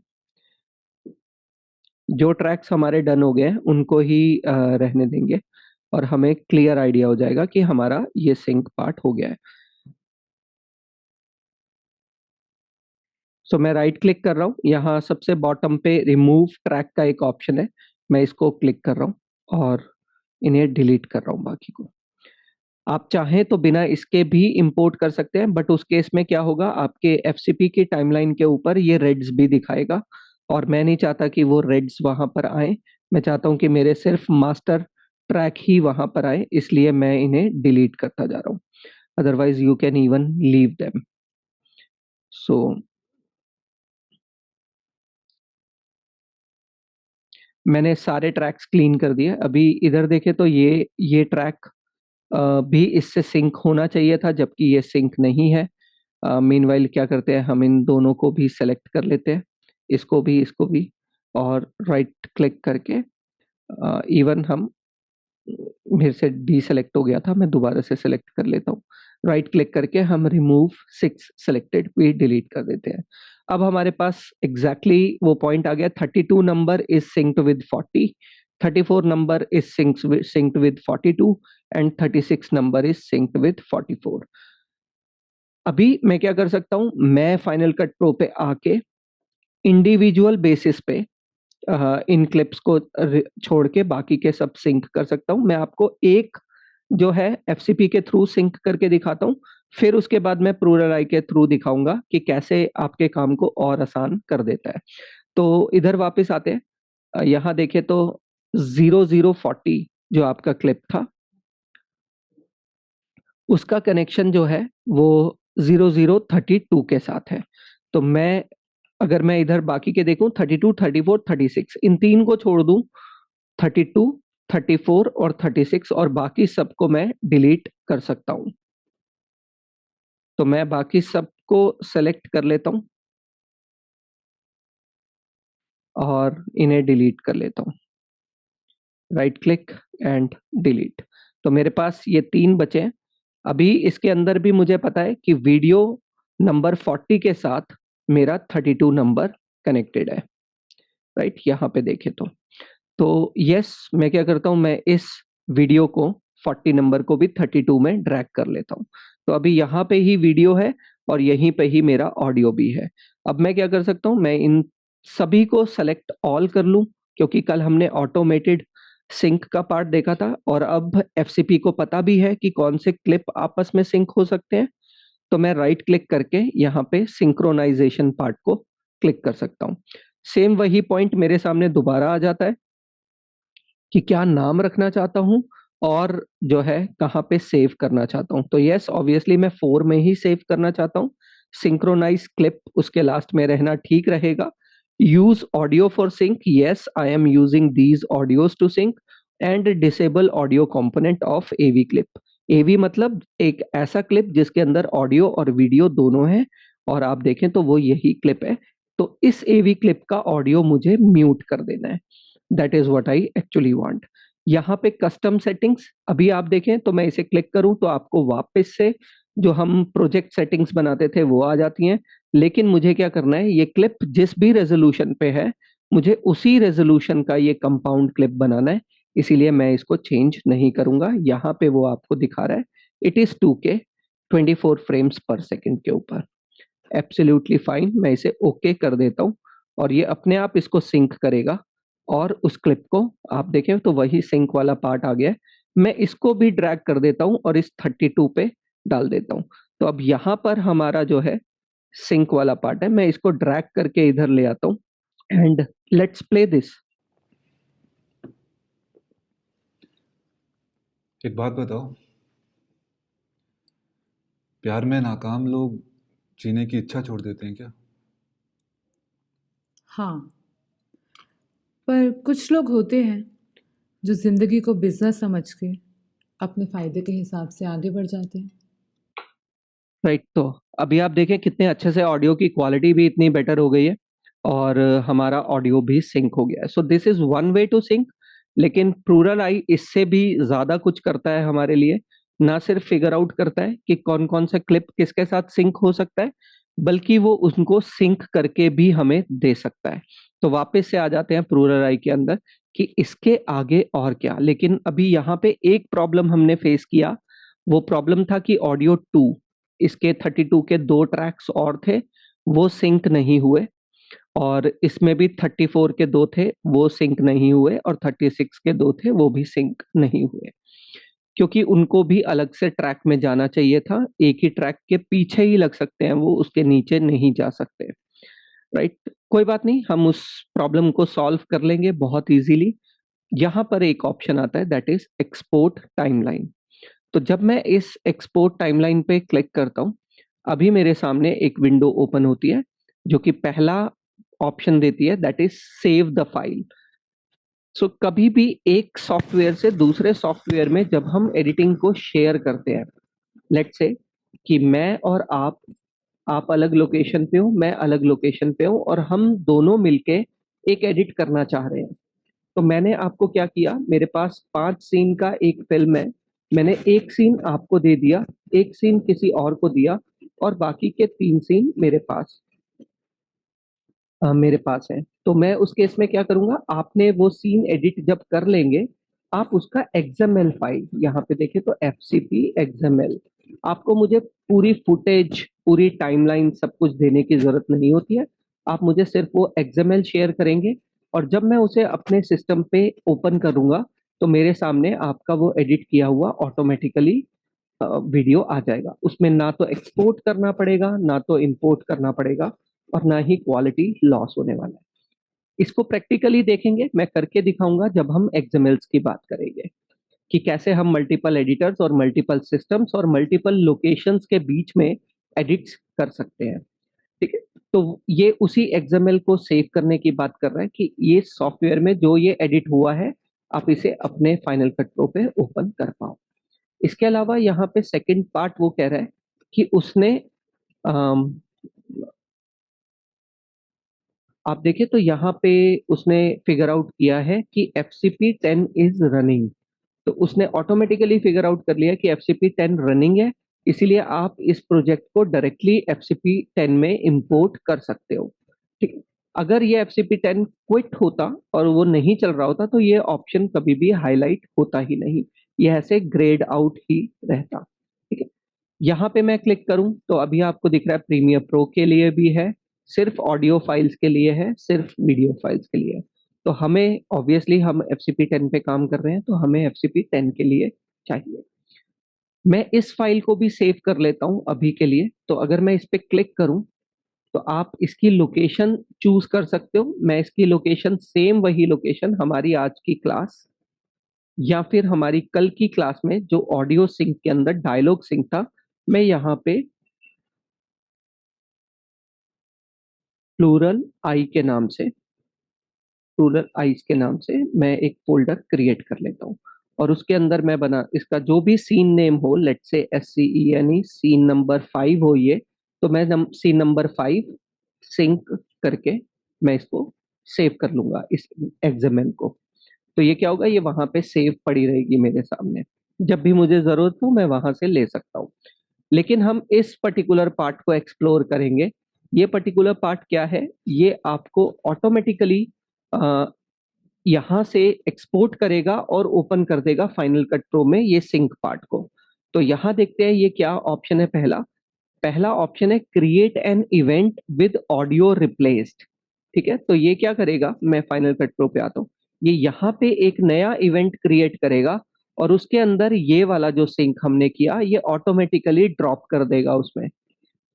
जो ट्रैक्स हमारे डन हो गए हैं उनको ही रहने देंगे और हमें क्लियर आइडिया हो जाएगा कि हमारा ये सिंक पार्ट हो गया है। सो मैं राइट क्लिक कर रहा हूँ, यहाँ सबसे बॉटम पे रिमूव ट्रैक का एक ऑप्शन है, मैं इसको क्लिक कर रहा हूँ और इन्हें डिलीट कर रहा हूँ बाकी को। आप चाहें तो बिना इसके भी इंपोर्ट कर सकते हैं, बट उस केस में क्या होगा, आपके एफसीपी की टाइमलाइन के ऊपर ये रेड्स भी दिखाएगा और मैं नहीं चाहता कि वो रेड्स वहां पर आए। मैं चाहता हूं कि मेरे सिर्फ मास्टर ट्रैक ही वहां पर आए, इसलिए मैं इन्हें डिलीट करता जा रहा हूं। Otherwise you can even leave them. So मैंने सारे ट्रैक्स क्लीन कर दिए। अभी इधर देखे तो ये ट्रैक भी इससे सिंक होना चाहिए था, जबकि ये सिंक नहीं है। मीनवाइल क्या करते हैं, हम इन दोनों को भी सेलेक्ट कर लेते हैं, इसको भी और राइट क्लिक करके इवन हम, मेरे से डीसेलेक्ट हो गया था, मैं दोबारा से सेलेक्ट कर लेता हूँ। राइट क्लिक करके हम रिमूव 6 सेलेक्टेड भी डिलीट कर देते हैं। अब हमारे पास एग्जैक्टली वो पॉइंट आ गया, 32 number is synced with 40, 34 number is synced with 42 and 36 number is synced with 44। अभी मैं क्या कर सकता हूं, मैं फाइनल कट प्रो पे आके इंडिविजुअल बेसिस पे इन क्लिप्स को छोड़ के बाकी के सब सिंक कर सकता हूं। मैं आपको एक जो है एफसीपी के थ्रू सिंक करके दिखाता हूं, फिर उसके बाद मैं प्लूरल आई के थ्रू दिखाऊंगा कि कैसे आपके काम को और आसान कर देता है। तो इधर वापस आते हैं, यहाँ देखें तो 0040 जो आपका क्लिप था, उसका कनेक्शन जो है वो 0032 के साथ है। तो अगर मैं इधर बाकी के देखूं 32, 34, 36, इन तीन को छोड़ दूं, 32, 34 और 36 और बाकी सबको मैं डिलीट कर सकता हूं। तो मैं बाकी सबको सेलेक्ट कर लेता हूं और इन्हें डिलीट कर लेता हूं। Right click and delete. तो मेरे पास ये 3 बचे हैं। अभी इसके अंदर भी मुझे पता है कि वीडियो नंबर 40 के साथ मेरा 32 नंबर कनेक्टेड है। राइट, यहाँ पे देखें तो यस, मैं क्या करता हूँ, मैं इस वीडियो को 40 नंबर को भी 32 में ड्रैग कर लेता हूँ। तो अभी यहाँ पे ही वीडियो है और यहीं पे ही मेरा ऑडियो भी है। अब मैं क्या कर सकता हूँ, मैं इन सभी को सेलेक्ट ऑल कर लूँ, क्योंकि कल हमने ऑटोमेटेड सिंक का पार्ट देखा था और अब एफसीपी को पता भी है कि कौन से क्लिप आपस में सिंक हो सकते हैं। तो मैं राइट क्लिक करके यहाँ पे सिंक्रोनाइजेशन पार्ट को क्लिक कर सकता हूँ। सेम वही पॉइंट मेरे सामने दोबारा आ जाता है कि क्या नाम रखना चाहता हूं और जो है कहाँ पे सेव करना चाहता हूं। तो यस, ऑब्वियसली मैं 4 में ही सेव करना चाहता हूं। सिंक्रोनाइज क्लिप उसके लास्ट में रहना ठीक रहेगा। Use audio for sync, yes I am using these audios to sync and disable audio component of AV clip. AV मतलब एक ऐसा क्लिप जिसके अंदर ऑडियो और वीडियो दोनों है, और आप देखें तो वो यही क्लिप है। तो इस एवी क्लिप का ऑडियो मुझे म्यूट कर देना है। That is what I actually want. यहाँ पे कस्टम सेटिंग्स, अभी आप देखें तो मैं इसे क्लिक करूं तो आपको वापस से जो हम प्रोजेक्ट सेटिंग्स बनाते थे वो आ जाती हैं। लेकिन मुझे क्या करना है, ये क्लिप जिस भी रेजोल्यूशन पे है मुझे उसी रेजोल्यूशन का ये कंपाउंड क्लिप बनाना है, इसीलिए मैं इसको चेंज नहीं करूंगा। यहाँ पे वो आपको दिखा रहा है इट इज 2K 24 फ्रेम्स पर सेकेंड के ऊपर। एब्सोल्युटली फाइन, मैं इसे ओके कर देता हूँ और ये अपने आप इसको सिंक करेगा। और उस क्लिप को आप देखें तो वही सिंक वाला पार्ट आ गया है। मैं इसको भी ड्रैग कर देता हूं और इस 32 पे डाल देता हूं। तो अब यहां पर हमारा जो है सिंक वाला पार्ट है, मैं इसको ड्रैग करके इधर ले आता हूं एंड लेट्स प्ले दिस। एक बात बताओ, प्यार में नाकाम लोग जीने की इच्छा छोड़ देते हैं क्या? हाँ, पर कुछ लोग होते हैं जो जिंदगी को बिजनेस समझ के अपने फायदे के हिसाब से आगे बढ़ जाते हैं। राइट, तो अभी आप देखें कितने अच्छे से ऑडियो की क्वालिटी भी इतनी बेटर हो गई है और हमारा ऑडियो भी सिंक हो गया है। So this is one way to sync. लेकिन प्लूरल आई इससे भी ज्यादा कुछ करता है हमारे लिए। ना सिर्फ फिगर आउट करता है कि कौन कौन सा क्लिप किसके साथ सिंक हो सकता है, बल्कि वो उनको सिंक करके भी हमें दे सकता है। तो वापस से आ जाते हैं प्लूरल आई के अंदर कि इसके आगे और क्या। लेकिन अभी यहाँ पे एक प्रॉब्लम हमने फेस किया, वो प्रॉब्लम था कि ऑडियो 2, इसके 32 के 2 ट्रैक्स और थे, वो सिंक नहीं हुए, और इसमें भी 34 के 2 थे, वो सिंक नहीं हुए, और 36 के 2 थे, वो भी सिंक नहीं हुए, क्योंकि उनको भी अलग से ट्रैक में जाना चाहिए था। एक ही ट्रैक के पीछे ही लग सकते हैं, वो उसके नीचे नहीं जा सकते। राइट, कोई बात नहीं, हम उस प्रॉब्लम को सॉल्व कर लेंगे बहुत इजीली। यहाँ पर एक ऑप्शन आता है, दैट इज एक्सपोर्ट टाइमलाइन। तो जब मैं इस एक्सपोर्ट टाइमलाइन पे क्लिक करता हूँ, अभी मेरे सामने एक विंडो ओपन होती है जो कि पहला ऑप्शन देती है, that is save the file. So कभी भी एक सॉफ्टवेयर से दूसरे सॉफ्टवेयर में जब हम एडिटिंग को शेयर करते हैं, लेट्स से कि मैं और आप अलग लोकेशन पे हो, मैं अलग लोकेशन पे हूँ, और हम दोनों मिलके एक एडिट करना चाह रहे हैं। तो मैंने आपको क्या किया, मेरे पास 5 सीन का एक फिल्म है, मैंने एक सीन आपको दे दिया, एक सीन किसी और को दिया, और बाकी के 3 सीन मेरे पास है। तो मैं उस केस में क्या करूंगा, आपने वो सीन एडिट जब कर लेंगे, आप उसका एक्सएमएल फाइल, यहाँ पे देखें तो एफसीपी एक्सएमएल, आपको मुझे पूरी फुटेज, पूरी टाइमलाइन सब कुछ देने की जरूरत नहीं होती है। आप मुझे सिर्फ वो एक्सएमएल शेयर करेंगे, और जब मैं उसे अपने सिस्टम पे ओपन करूंगा, तो मेरे सामने आपका वो एडिट किया हुआ ऑटोमेटिकली वीडियो आ जाएगा। उसमें ना तो एक्सपोर्ट करना पड़ेगा, ना तो इंपोर्ट करना पड़ेगा, और ना ही क्वालिटी लॉस होने वाला है। इसको प्रैक्टिकली देखेंगे, मैं करके दिखाऊंगा जब हम एक्सएमएल्स की बात करेंगे, कि कैसे हम मल्टीपल एडिटर्स और मल्टीपल सिस्टम्स और मल्टीपल लोकेशंस के बीच में एडिट्स कर सकते हैं। ठीक है, तो ये उसी एक्सएमएल को सेव करने की बात कर रहा है कि ये सॉफ्टवेयर में जो ये एडिट हुआ है, आप इसे अपने फाइनल कट प्रो पे ओपन कर पाओ। इसके अलावा यहाँ पे सेकंड पार्ट वो कह रहा है कि उसने अम, आप देखें तो यहाँ पे उसने फिगर आउट किया है कि FCP10 इज रनिंग। तो उसने ऑटोमेटिकली फिगर आउट कर लिया कि FCP10 रनिंग है, इसीलिए आप इस प्रोजेक्ट को डायरेक्टली FCP10 में इंपोर्ट कर सकते हो। ठीक है, अगर ये FCP10 क्विट होता और वो नहीं चल रहा होता, तो ये ऑप्शन कभी भी हाईलाइट होता ही नहीं, ये ऐसे ग्रेड आउट ही रहता। ठीक है, यहाँ पे मैं क्लिक करूं तो अभी आपको दिख रहा है प्रीमियर प्रो के लिए भी है, सिर्फ ऑडियो फाइल्स के लिए है, सिर्फ वीडियो फाइल्स के लिए है। तो हमें ऑब्वियसली हम FCP10 पे काम कर रहे हैं, तो हमें FCP10 के लिए चाहिए। मैं इस फाइल को भी सेव कर लेता हूं अभी के लिए। तो अगर मैं इस पे क्लिक करूं, तो आप इसकी लोकेशन चूज कर सकते हो। मैं इसकी लोकेशन सेम वही लोकेशन हमारी आज की क्लास या फिर हमारी कल की क्लास में जो ऑडियो सिंक के अंदर डायलॉग सिंक था, मैं यहाँ पे प्लूरल आई के नाम से, प्लूरल आईज के नाम से मैं एक फोल्डर क्रिएट कर लेता हूँ, और उसके अंदर मैं बना इसका जो भी सीन नेम हो, लेट से SCENE सीन नंबर 5 हो ये, तो मैं सीन नंबर 5 सिंक करके मैं इसको सेव कर लूंगा इस एक्सएमएल को। तो ये क्या होगा, ये वहां पे सेव पड़ी रहेगी मेरे सामने, जब भी मुझे जरूरत हो मैं वहां से ले सकता हूँ। लेकिन हम इस पर्टिकुलर पार्ट को एक्सप्लोर करेंगे। ये पर्टिकुलर पार्ट क्या है, ये आपको ऑटोमेटिकली यहाँ से एक्सपोर्ट करेगा और ओपन कर देगा फाइनल कट प्रो में ये सिंक पार्ट को। तो यहाँ देखते हैं ये क्या ऑप्शन है। पहला पहला ऑप्शन है create an event with audio replaced. ठीक है, तो ये क्या करेगा, मैं फाइनल कट प्रो पे आता हूँ, ये यहाँ पे एक नया इवेंट क्रिएट करेगा, और उसके अंदर ये वाला जो सिंक हमने किया ये ऑटोमेटिकली ड्रॉप कर देगा उसमें।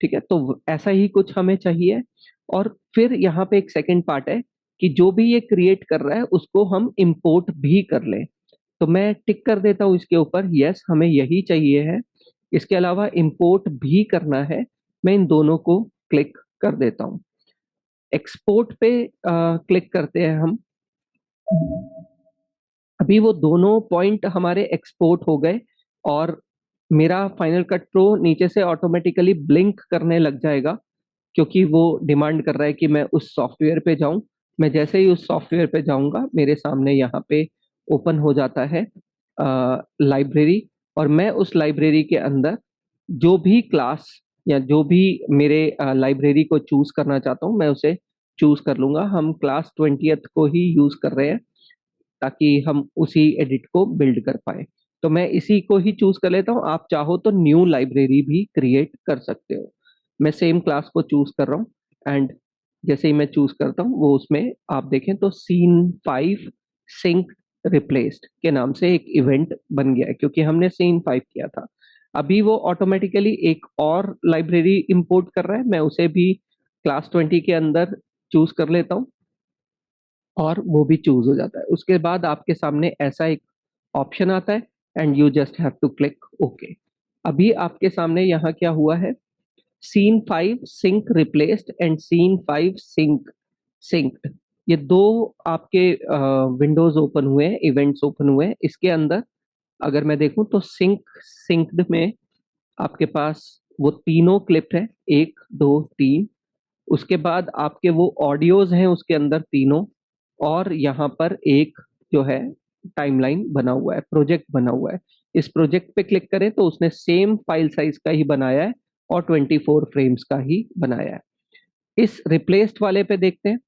ठीक है, तो ऐसा ही कुछ हमें चाहिए। और फिर यहाँ पे एक सेकंड पार्ट है कि जो भी ये क्रिएट कर रहा है उसको हम इंपोर्ट भी कर लें। तो मैं टिक कर देता हूँ इसके ऊपर, यस हमें यही चाहिए है। इसके अलावा इंपोर्ट भी करना है, मैं इन दोनों को क्लिक कर देता हूँ। एक्सपोर्ट पे क्लिक करते हैं हम। अभी वो दोनों पॉइंट हमारे एक्सपोर्ट हो गए, और मेरा फाइनल कट प्रो नीचे से ऑटोमेटिकली ब्लिंक करने लग जाएगा, क्योंकि वो डिमांड कर रहा है कि मैं उस सॉफ्टवेयर पे जाऊं। मैं जैसे ही उस सॉफ्टवेयर पे जाऊंगा, मेरे सामने यहाँ पे ओपन हो जाता है लाइब्रेरी, और मैं उस लाइब्रेरी के अंदर जो भी क्लास या जो भी मेरे लाइब्रेरी को चूज करना चाहता हूँ मैं उसे चूज कर लूंगा। हम क्लास 20th को ही यूज कर रहे हैं ताकि हम उसी एडिट को बिल्ड कर पाए। तो मैं इसी को ही चूज कर लेता हूँ। आप चाहो तो न्यू लाइब्रेरी भी क्रिएट कर सकते हो। मैं सेम क्लास को चूज कर रहा हूँ एंड जैसे ही मैं चूज करता हूँ वो उसमें आप देखें तो scene 5 सिंक रिप्लेस्ड के नाम से एक इवेंट बन गया है क्योंकि हमने scene 5 किया था। अभी वो ऑटोमेटिकली एक और लाइब्रेरी इंपोर्ट कर रहा है, मैं उसे भी क्लास 20 के अंदर चूज कर लेता हूँ और वो भी चूज हो जाता है। उसके बाद आपके सामने ऐसा एक ऑप्शन आता है and you just have to click okay. अभी आपके सामने यहाँ क्या हुआ है, scene 5 sync replaced and scene 5 sync synced, ये दो आपके विंडोज ओपन हुए हैं, इवेंट्स ओपन हुए हैं। इसके अंदर अगर मैं देखूं तो सिंक्ड में आपके पास वो तीनों क्लिप है, 1 2 3। उसके बाद आपके वो ऑडियोज हैं उसके अंदर तीनों, और यहाँ पर एक जो है टाइमलाइन बना हुआ है, प्रोजेक्ट बना हुआ है। इस प्रोजेक्ट पे क्लिक करें तो उसने सेम फाइल साइज का ही बनाया है और 24 फ्रेम्स का ही बनाया है। इस रिप्लेस्ड वाले पे देखते हैं,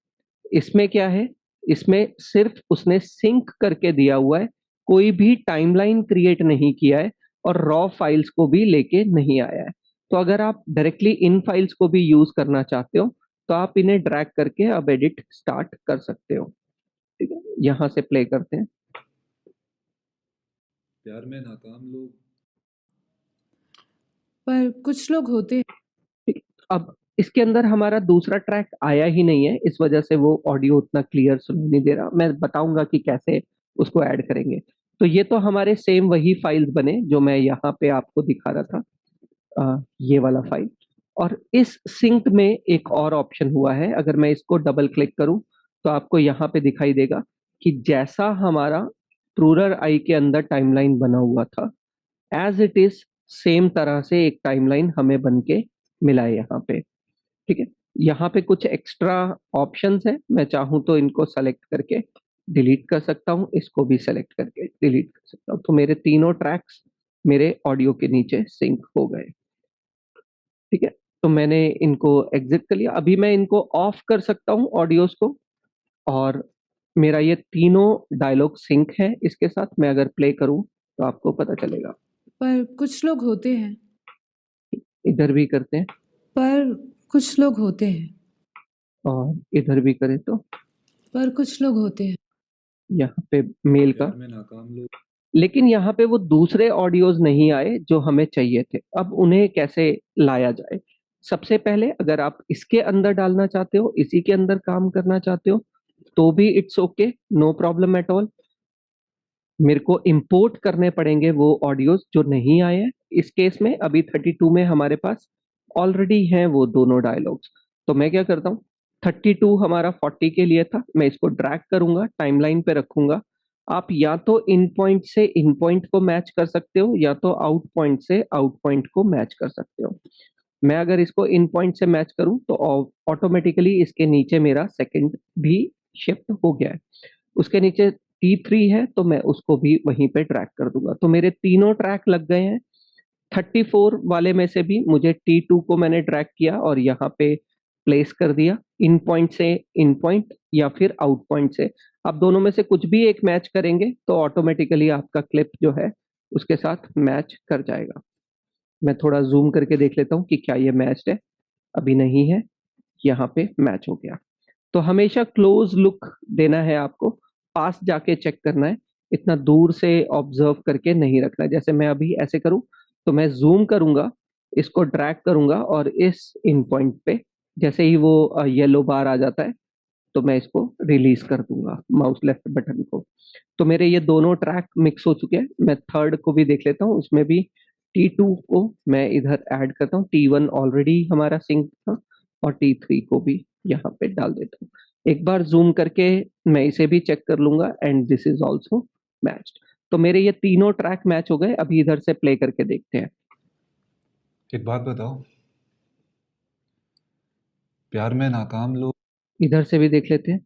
इसमें क्या है, इसमें सिर्फ उसने सिंक करके दिया हुआ है, कोई भी टाइमलाइन क्रिएट नहीं किया है और रॉ फाइल्स को भी लेके नहीं आया है। तो अगर आप डायरेक्टली इन फाइल्स को भी यूज करना चाहते हो तो आप इन्हें ड्रैग करके अब एडिट स्टार्ट कर सकते हो। ठीक है, यहाँ से प्ले करते हैं। प्यार में नाकाम लोग। पर कुछ लोग होते हैं। ठीक, अब इसके अंदर हमारा दूसरा ट्रैक आया ही नहीं है, इस वजह से वो ऑडियो उतना क्लियर सुनाई नहीं दे रहा। मैं बताऊंगा कि कैसे उसको ऐड करेंगे। तो ये तो हमारे सेम वही फाइल्स बने जो मैं यहाँ पे आपको दिखा रहा था, ये वाला फाइल। और इस सिंक में एक और ऑप्शन हुआ है, अगर मैं इसको डबल क्लिक करूं तो आपको यहाँ पे दिखाई देगा कि जैसा हमारा ट्रूरर आई के अंदर टाइमलाइन बना हुआ था एज इट इज सेम तरह से एक टाइमलाइन हमें बन के मिला है यहाँ पे। ठीक है, यहाँ पे कुछ एक्स्ट्रा ऑप्शंस है, मैं चाहूँ तो इनको सेलेक्ट करके डिलीट कर सकता हूँ, इसको भी सेलेक्ट करके डिलीट कर सकता हूँ। तो मेरे तीनों ट्रैक्स मेरे ऑडियो के नीचे सिंक हो गए। ठीक है, तो मैंने इनको एग्जिट कर लिया। अभी मैं इनको ऑफ कर सकता हूँ ऑडियोज को, और मेरा ये तीनों डायलॉग सिंक है इसके साथ। मैं अगर प्ले करूँ तो आपको पता चलेगा। पर कुछ लोग होते हैं। इधर भी करते हैं पर कुछ लोग होते हैं। और इधर भी करें तो पर कुछ लोग होते हैं। यहाँ पे मेल का, प्यार में नाकाम लोग। लेकिन यहाँ पे वो दूसरे ऑडियोज नहीं आए जो हमें चाहिए थे। अब उन्हें कैसे लाया जाए? सबसे पहले अगर आप इसके अंदर डालना चाहते हो, इसी के अंदर काम करना चाहते हो तो भी it's okay, no problem at all. मेरे को इंपोर्ट करने पड़ेंगे वो ऑडियोज जो नहीं आए हैं। इस केस में अभी 32 में हमारे पास ऑलरेडी हैं वो दोनों डायलॉग्स। तो मैं क्या करता हूँ, 32 हमारा 40 के लिए था, मैं इसको ड्रैग करूंगा, टाइमलाइन पे रखूंगा। आप या तो इन पॉइंट से इन पॉइंट को मैच कर सकते हो या तो आउट पॉइंट से आउट पॉइंट को मैच कर सकते हो। मैं अगर इसको इन पॉइंट से मैच करूं तो ऑटोमेटिकली इसके नीचे मेरा सेकंड भी शिफ्ट हो गया है। उसके नीचे T3 है तो मैं उसको भी वहीं पे ट्रैक कर दूंगा। तो मेरे तीनों ट्रैक लग गए हैं। 34 वाले में से भी मुझे T2 को मैंने ट्रैक किया और यहाँ पे प्लेस कर दिया, इन पॉइंट से इन पॉइंट या फिर आउट पॉइंट से। आप दोनों में से कुछ भी एक मैच करेंगे तो ऑटोमेटिकली आपका क्लिप जो है उसके साथ मैच कर जाएगा। मैं थोड़ा जूम करके देख लेता हूँ कि क्या ये मैच्ड है। अभी नहीं है, यहाँ पे मैच हो गया। तो हमेशा क्लोज लुक देना है आपको, पास जाके चेक करना है, इतना दूर से ऑब्जर्व करके नहीं रखना है। जैसे मैं अभी ऐसे करूं तो मैं जूम करूंगा, इसको ड्रैग करूंगा और इस इन पॉइंट पे जैसे ही वो येलो बार आ जाता है तो मैं इसको रिलीज कर दूंगा माउस लेफ्ट बटन को। तो मेरे ये दोनों ट्रैक मिक्स हो चुके हैं। मैं थर्ड को भी देख लेता हूँ, उसमें भी T2 को मैं इधर ऐड करता हूँ। T1 ऑलरेडी हमारा सिंक था और T3 को भी यहाँ पे डाल देता हूँ। एक बार जूम करके मैं इसे भी चेक कर लूंगा and this is also matched. तो मेरे ये तीनों ट्रैक मैच हो गए। अभी इधर से प्ले करके देखते हैं। एक बात बताओ, प्यार में नाकाम लोग। इधर से भी देख लेते हैं।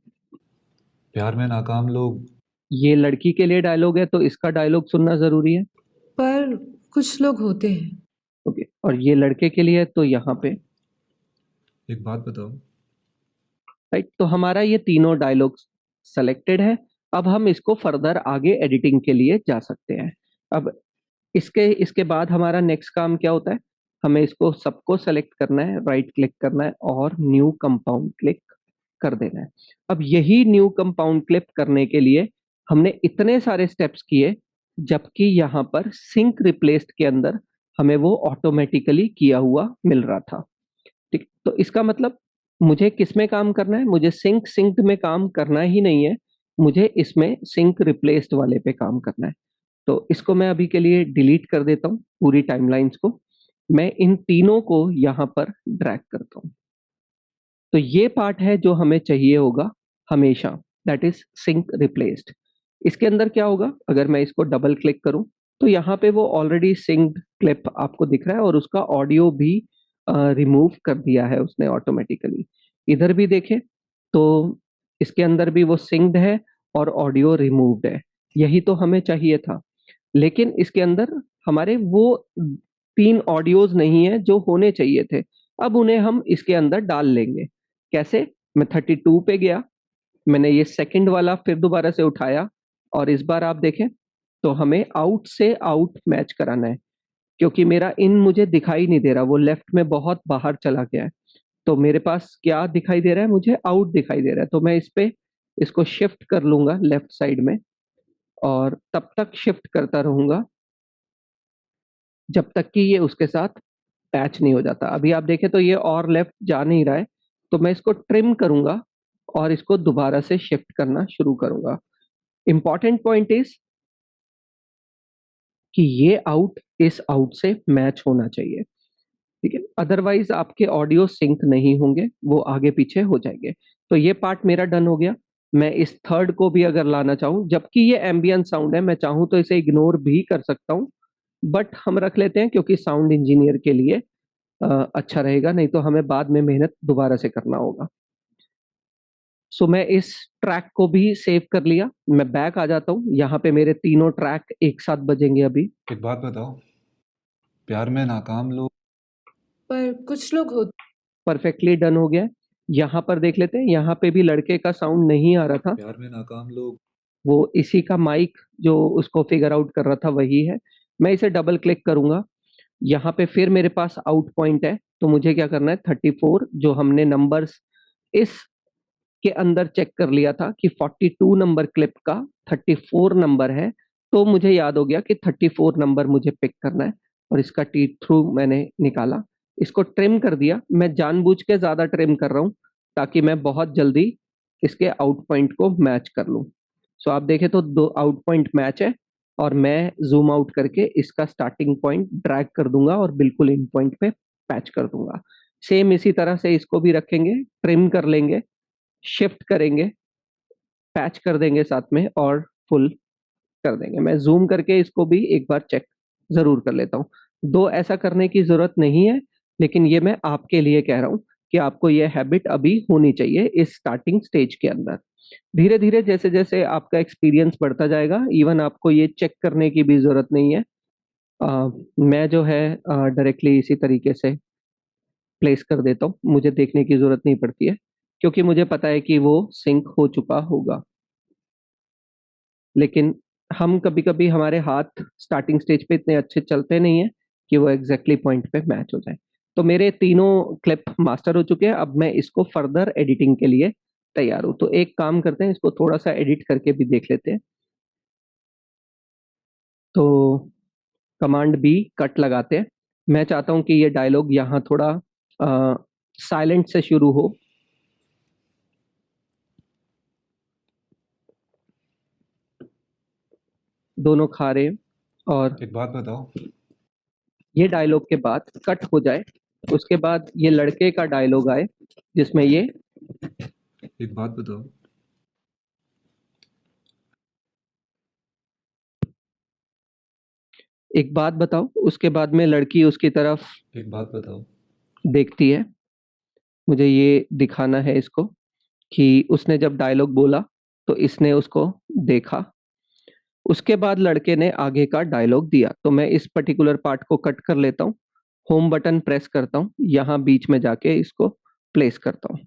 प्यार में नाकाम लोग। ये लड़की के लिए डायलॉग है तो इसका डायलॉग सुनना जरूरी है। पर कुछ लोग होते हैं। ओके, और ये लड़के के लिए है तो यहाँ पे, एक बात बताओ। राइट। तो हमारा ये तीनों डायलॉग्स सेलेक्टेड है। अब हम इसको फर्दर आगे एडिटिंग के लिए जा सकते हैं। अब इसके इसके बाद हमारा नेक्स्ट काम क्या होता है, हमें इसको सबको सेलेक्ट करना है, राइट क्लिक करना है और न्यू कंपाउंड क्लिक कर देना है। अब यही न्यू कंपाउंड क्लिक करने के लिए हमने इतने सारे स्टेप्स किए, जबकि यहाँ पर सिंक रिप्लेस्ड के अंदर हमें वो ऑटोमेटिकली किया हुआ मिल रहा था। ठीक, तो इसका मतलब मुझे किस में काम करना है, मुझे सिंक्ड में काम करना ही नहीं है, मुझे इसमें सिंक रिप्लेस्ड वाले पे काम करना है। तो इसको मैं अभी के लिए डिलीट कर देता हूँ, पूरी टाइमलाइंस को। मैं इन तीनों को यहाँ पर ड्रैग करता हूँ। तो ये पार्ट है जो हमें चाहिए होगा हमेशा, दैट इज सिंक रिप्लेस्ड। इसके अंदर क्या होगा, अगर मैं इसको डबल क्लिक करूं तो यहाँ पे वो ऑलरेडी सिंक्ड क्लिप आपको दिख रहा है और उसका ऑडियो भी रिमूव कर दिया है उसने ऑटोमेटिकली। इधर भी देखें तो इसके अंदर भी वो सिंक्ड है और ऑडियो रिमूव्ड है। यही तो हमें चाहिए था, लेकिन इसके अंदर हमारे वो 3 ऑडियोज नहीं है जो होने चाहिए थे। अब उन्हें हम इसके अंदर डाल लेंगे। कैसे? मैं 32 पे गया, मैंने ये सेकंड वाला फिर दोबारा से उठाया और इस बार आप देखें तो हमें आउट से आउट मैच कराना है, क्योंकि मेरा इन मुझे दिखाई नहीं दे रहा, वो लेफ्ट में बहुत बाहर चला गया है। तो मेरे पास क्या दिखाई दे रहा है, मुझे आउट दिखाई दे रहा है। तो मैं इस पे इसको शिफ्ट कर लूंगा लेफ्ट साइड में और तब तक शिफ्ट करता रहूंगा जब तक कि ये उसके साथ पैच नहीं हो जाता। अभी आप देखें तो ये और लेफ्ट जा नहीं रहा है, तो मैं इसको ट्रिम करूंगा और इसको दोबारा से शिफ्ट करना शुरू करूंगा। इंपॉर्टेंट पॉइंट इज कि ये आउट इस आउट से मैच होना चाहिए, ठीक है, अदरवाइज आपके ऑडियो सिंक नहीं होंगे, वो आगे पीछे हो जाएंगे। तो ये पार्ट मेरा डन हो गया। मैं इस थर्ड को भी अगर लाना चाहूँ, जबकि ये एम्बियंट साउंड है, मैं चाहूँ तो इसे इग्नोर भी कर सकता हूँ, बट हम रख लेते हैं क्योंकि साउंड इंजीनियर के लिए अच्छा रहेगा, नहीं तो हमें बाद में मेहनत दोबारा से करना होगा। सो मैं इस ट्रैक को भी सेव कर लिया। मैं बैक आ जाता हूँ, यहाँ पे मेरे तीनों ट्रैक एक साथ बजेंगे अभी। एक बात बताओ, प्यार में नाकाम लोग पर कुछ लोग होते परफेक्टली डन हो गया। यहाँ पर देख लेते हैं, यहाँ पे भी लड़के का साउंड नहीं आ रहा था, प्यार में नाकाम लोग वो इसी का माइक जो उसको फिगर आउट कर रहा था वही है। मैं इसे डबल क्लिक करूंगा, यहाँ पे फिर मेरे पास आउट पॉइंट है, तो मुझे क्या करना है, 34 जो हमने नंबर्स इस के अंदर चेक कर लिया था कि 42 नंबर क्लिप का 34 नंबर है, तो मुझे याद हो गया कि 34 नंबर मुझे पिक करना है और इसका टी थ्रू मैंने निकाला, इसको ट्रिम कर दिया। मैं जानबूझ के ज्यादा ट्रिम कर रहा हूँ ताकि मैं बहुत जल्दी इसके आउट पॉइंट को मैच कर लूँ। सो आप देखें तो 2 आउट पॉइंट मैच है और मैं जूम आउट करके इसका स्टार्टिंग पॉइंट ड्रैग कर दूंगा और बिल्कुल इन पॉइंट पे पैच कर दूंगा। सेम इसी तरह से इसको भी रखेंगे, ट्रिम कर लेंगे, शिफ्ट करेंगे, पैच कर देंगे साथ में और फुल कर देंगे। मैं जूम करके इसको भी एक बार चेक जरूर कर लेता हूँ। दो ऐसा करने की जरूरत नहीं है, लेकिन ये मैं आपके लिए कह रहा हूँ कि आपको ये हैबिट अभी होनी चाहिए इस स्टार्टिंग स्टेज के अंदर। धीरे धीरे जैसे जैसे आपका एक्सपीरियंस बढ़ता जाएगा, इवन आपको ये चेक करने की भी जरूरत नहीं है। मैं जो है डायरेक्टली इसी तरीके से प्लेस कर देता हूँ, मुझे देखने की जरूरत नहीं पड़ती है क्योंकि मुझे पता है कि वो सिंक हो चुका होगा। लेकिन हम कभी कभी हमारे हाथ स्टार्टिंग स्टेज पे इतने अच्छे चलते नहीं है कि वो एग्जैक्टली पॉइंट पे मैच हो जाए। तो मेरे तीनों क्लिप मास्टर हो चुके हैं, अब मैं इसको फर्दर एडिटिंग के लिए तैयार हूँ। तो एक काम करते हैं, इसको थोड़ा सा एडिट करके भी देख लेते हैं। तो कमांड बी कट लगाते हैं। मैं चाहता हूं कि ये डायलॉग यहाँ थोड़ा साइलेंट से शुरू हो। दोनों खा रहे हैं और एक बात बताओ, ये डायलॉग के बाद कट हो जाए, उसके बाद ये लड़के का डायलॉग आए जिसमें ये एक बात बताओ, एक बात बताओ, उसके बाद में लड़की उसकी तरफ एक बात बताओ, देखती है। मुझे ये दिखाना है इसको कि उसने जब डायलॉग बोला तो इसने उसको देखा, उसके बाद लड़के ने आगे का डायलॉग दिया। तो मैं इस पर्टिकुलर पार्ट को कट कर लेता हूँ, होम बटन प्रेस करता हूँ, यहाँ बीच में जाके इसको प्लेस करता हूँ।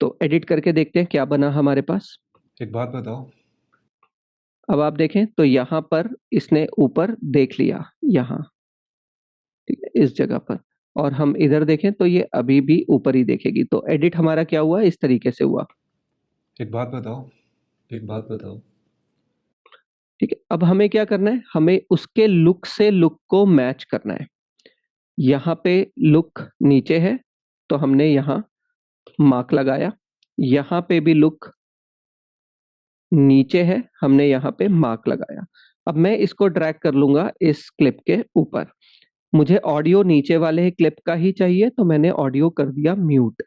तो एडिट करके देखते हैं क्या बना हमारे पास। एक बात बताओ। अब आप देखें तो यहाँ पर इसने ऊपर देख लिया, यहाँ, ठीक है, इस जगह पर। और हम इधर देखें तो ये अभी भी ऊपर ही देखेगी। तो एडिट हमारा क्या हुआ, इस तरीके से हुआ। एक बात बताओ। एक बात बताओ। ठीक है, अब हमें क्या करना है, हमें उसके लुक से लुक को मैच करना है। यहाँ पे लुक नीचे है तो हमने यहाँ मार्क लगाया, यहाँ पे भी लुक नीचे है, हमने यहाँ पे मार्क लगाया। अब मैं इसको ड्रैग कर लूंगा इस क्लिप के ऊपर। मुझे ऑडियो नीचे वाले क्लिप का ही चाहिए तो मैंने ऑडियो कर दिया म्यूट,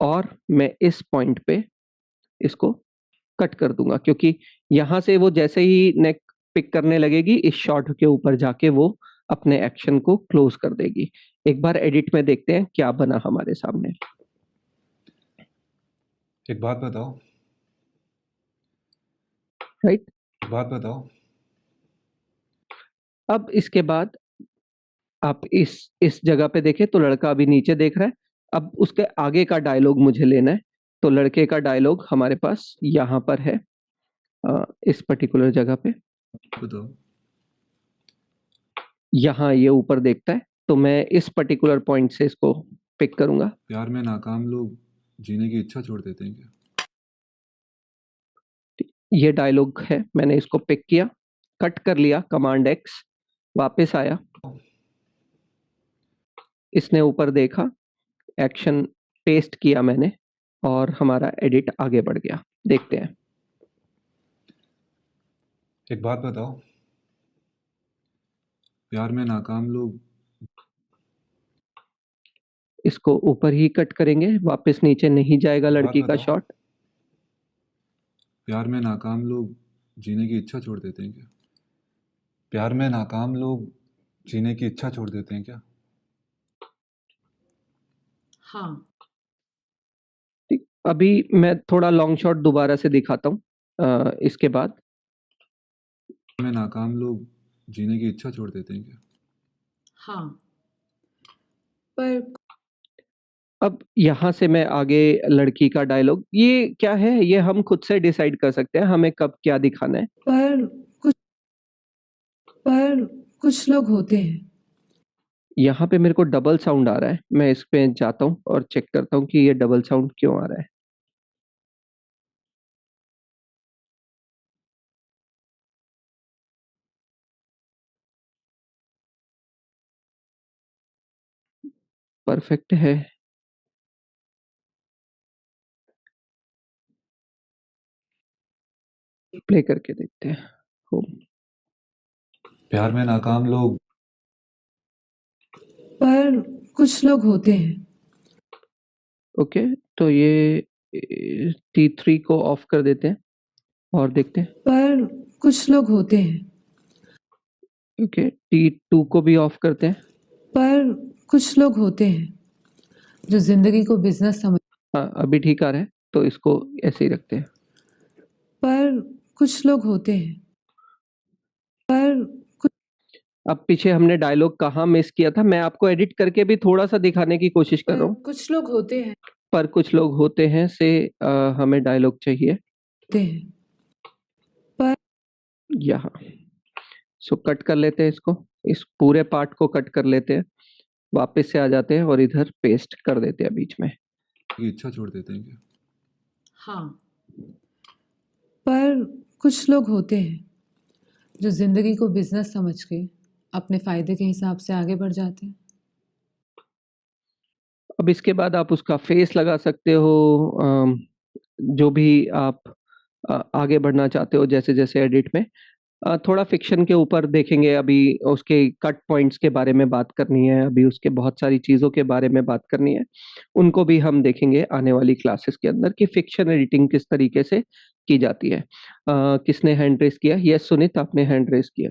और मैं इस पॉइंट पे इसको कट कर दूंगा, क्योंकि यहाँ से वो जैसे ही नेक पिक करने लगेगी इस शॉट के ऊपर जाके वो अपने एक्शन को क्लोज कर देगी। एक बार एडिट में देखते हैं क्या बना हमारे सामने। एक बात बताओ। राइट, एक बात बताओ। अब इसके बाद आप इस जगह पे देखें तो लड़का अभी नीचे देख रहा है। अब उसके आगे का डायलॉग मुझे लेना है। तो लड़के का डायलॉग हमारे पास यहाँ पर है, इस पर्टिकुलर जगह पे। बताओ। यहाँ ये ऊपर देखता है तो मैं इस पर्टिकुलर पॉइंट से इसको पिक करूंगा। प्यार में नाकाम लोग जीने की इच्छा छोड़ देते हैं क्या? ये डायलॉग है, मैंने इसको पिक किया, कट कर लिया, कमांड एक्स, वापस आया, इसने ऊपर देखा, एक्शन पेस्ट किया मैंने, और हमारा एडिट आगे बढ़ गया। देखते हैं। एक बात बताओ। प्यार में नाकाम लोग इसको ऊपर ही कट करेंगे, वापस नीचे नहीं जाएगा बात लड़की का बताओ। शॉट। प्यार में नाकाम लोग जीने की इच्छा छोड़ देते हैं क्या? प्यार में नाकाम लोग जीने की इच्छा छोड़ देते हैं क्या? हाँ। ठीक, अभी मैं थोड़ा लॉन्ग शॉट दोबारा से दिखाता हूँ इसके बाद। में नाकाम लोग जीने की इच्छा छोड़ देते हैं क्या? हाँ, पर अब यहाँ से मैं आगे लड़की का डायलॉग, ये क्या है, ये हम खुद से डिसाइड कर सकते हैं हमें कब क्या दिखाना है। पर कुछ लोग होते हैं। यहाँ पे मेरे को डबल साउंड आ रहा है, मैं इस पे जाता हूँ और चेक करता हूँ कि ये डबल साउंड क्यों आ रहा है। परफेक्ट है। प्ले करके देखते हैं। होम। प्यार में नाकाम लोग पर कुछ लोग होते हैं। ओके, तो ये T3 को ऑफ कर देते हैं और देखते हैं। पर कुछ लोग होते हैं। ओके, T2 को भी ऑफ करते हैं। पर कुछ लोग होते हैं जो जिंदगी को बिजनेस समझ। हाँ, अभी ठीक आ रहा है तो इसको ऐसे ही रखते हैं। पर कुछ लोग होते हैं। पर अब पीछे हमने डायलॉग कहाँ मिस किया था, मैं आपको एडिट करके भी थोड़ा सा दिखाने की कोशिश कर रहा हूँ। कुछ लोग होते हैं। पर कुछ लोग होते हैं से हमें डायलॉग चाहिए यहाँ। सो कट कर लेते हैं इसको, इस पूरे पार्ट को कट कर लेते हैं, वापस से आ जाते हैं और इधर पेस्ट कर देते हैं बीच में। की इच्छा छोड़ देते हैं क्या? हाँ, पर कुछ लोग होते हैं जो जिंदगी को बिजनेस समझ के अपने फायदे के हिसाब से आगे बढ़ जाते हैं। अब इसके बाद आप उसका फेस लगा सकते हो, जो भी आप आगे बढ़ना चाहते हो, जैसे जैसे एडिट में थोड़ा फिक्शन के ऊपर देखेंगे। अभी उसके कट पॉइंट्स के बारे में बात करनी है, अभी उसके बहुत सारी चीज़ों के बारे में बात करनी है, उनको भी हम देखेंगे आने वाली क्लासेस के अंदर कि फिक्शन एडिटिंग किस तरीके से की जाती है। किसने हैंड रेस किया? यस सुनीत, आपने हैंड रेस किया।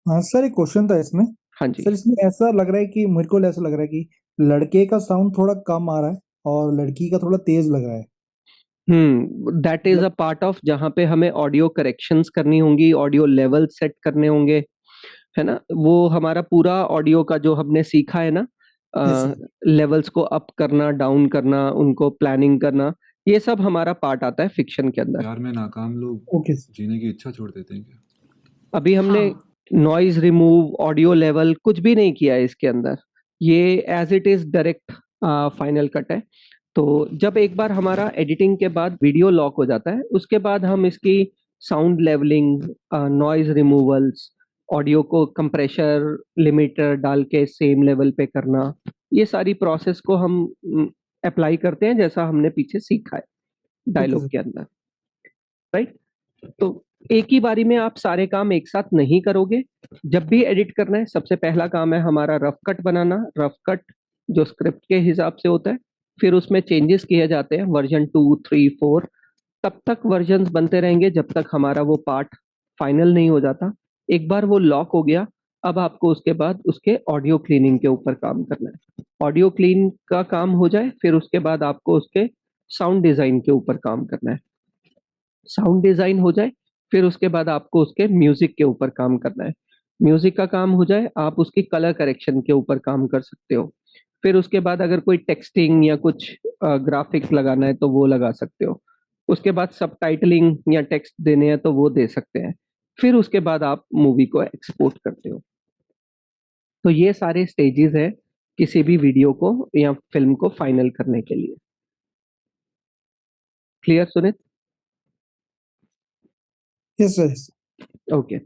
हाँ सर, एक क्वेश्चन था इसमें। हाँ सर जी। इसमें ऐसा लग रहा है कि मेरे को ऐसा लग रहा है कि लड़के का साउंड थोड़ा कम आ रहा है और लड़की का थोड़ा तेज लग रहा है। That is a part of जहाँ पे हमें ऑडियो करेक्शंस करनी होंगी, ऑडियो लेवल सेट करने होंगे, है ना? वो हमारा पूरा ऑडियो का जो हमने सीखा है ना, यस सर। लेवल्स को अप करना, डाउन करना, उनको प्लानिंग करना, ये सब हमारा पार्ट आता है फिक्शन के अंदर। प्यार में नाकाम लोग ओके सर। जीने की इच्छा छोड़ देते हैं क्या? अभी हमने हाँ नॉइज़ रिमूव, ऑडियो लेवल कुछ भी नहीं किया है इसके अंदर। ये as it is direct final cut है। तो जब एक बार हमारा एडिटिंग के बाद वीडियो लॉक हो जाता है, उसके बाद हम इसकी sound levelling, noise removals, audio को कंप्रेशर, लिमिटर डाल के सेम लेवल पे करना, ये सारी प्रोसेस को हम अप्लाई करते हैं जैसा हमने पीछे सीखा है ओके डायलॉग सर। के अंदर, राइट? तो एक ही बारी में आप सारे काम एक साथ नहीं करोगे। जब भी एडिट करना है, सबसे पहला काम है हमारा रफ कट बनाना। रफ कट जो स्क्रिप्ट के हिसाब से होता है, फिर उसमें चेंजेस किए जाते हैं वर्जन 2, 3, 4, तब तक वर्जन्स बनते रहेंगे जब तक हमारा वो पार्ट फाइनल नहीं हो जाता। एक बार वो लॉक हो गया, अब आपको उसके बाद उसके ऑडियो क्लीनिंग के ऊपर काम करना है। ऑडियो क्लीन का काम हो जाए, फिर उसके बाद आपको उसके साउंड डिजाइन के ऊपर काम करना है। साउंड डिजाइन हो जाए, फिर उसके बाद आपको उसके म्यूजिक के ऊपर काम करना है। म्यूजिक का काम हो जाए, आप उसकी कलर करेक्शन के ऊपर काम कर सकते हो। फिर उसके बाद अगर कोई टेक्सटिंग या कुछ ग्राफिक्स लगाना है तो वो लगा सकते हो। उसके बाद सबटाइटलिंग या टेक्स्ट देने हैं तो वो दे सकते हैं। फिर उसके बाद आप मूवी को एक्सपोर्ट करते हो। तो ये सारे स्टेजेस है किसी भी वीडियो को या फिल्म को फाइनल करने के लिए। Clear Sunit? Yes sir. Okay.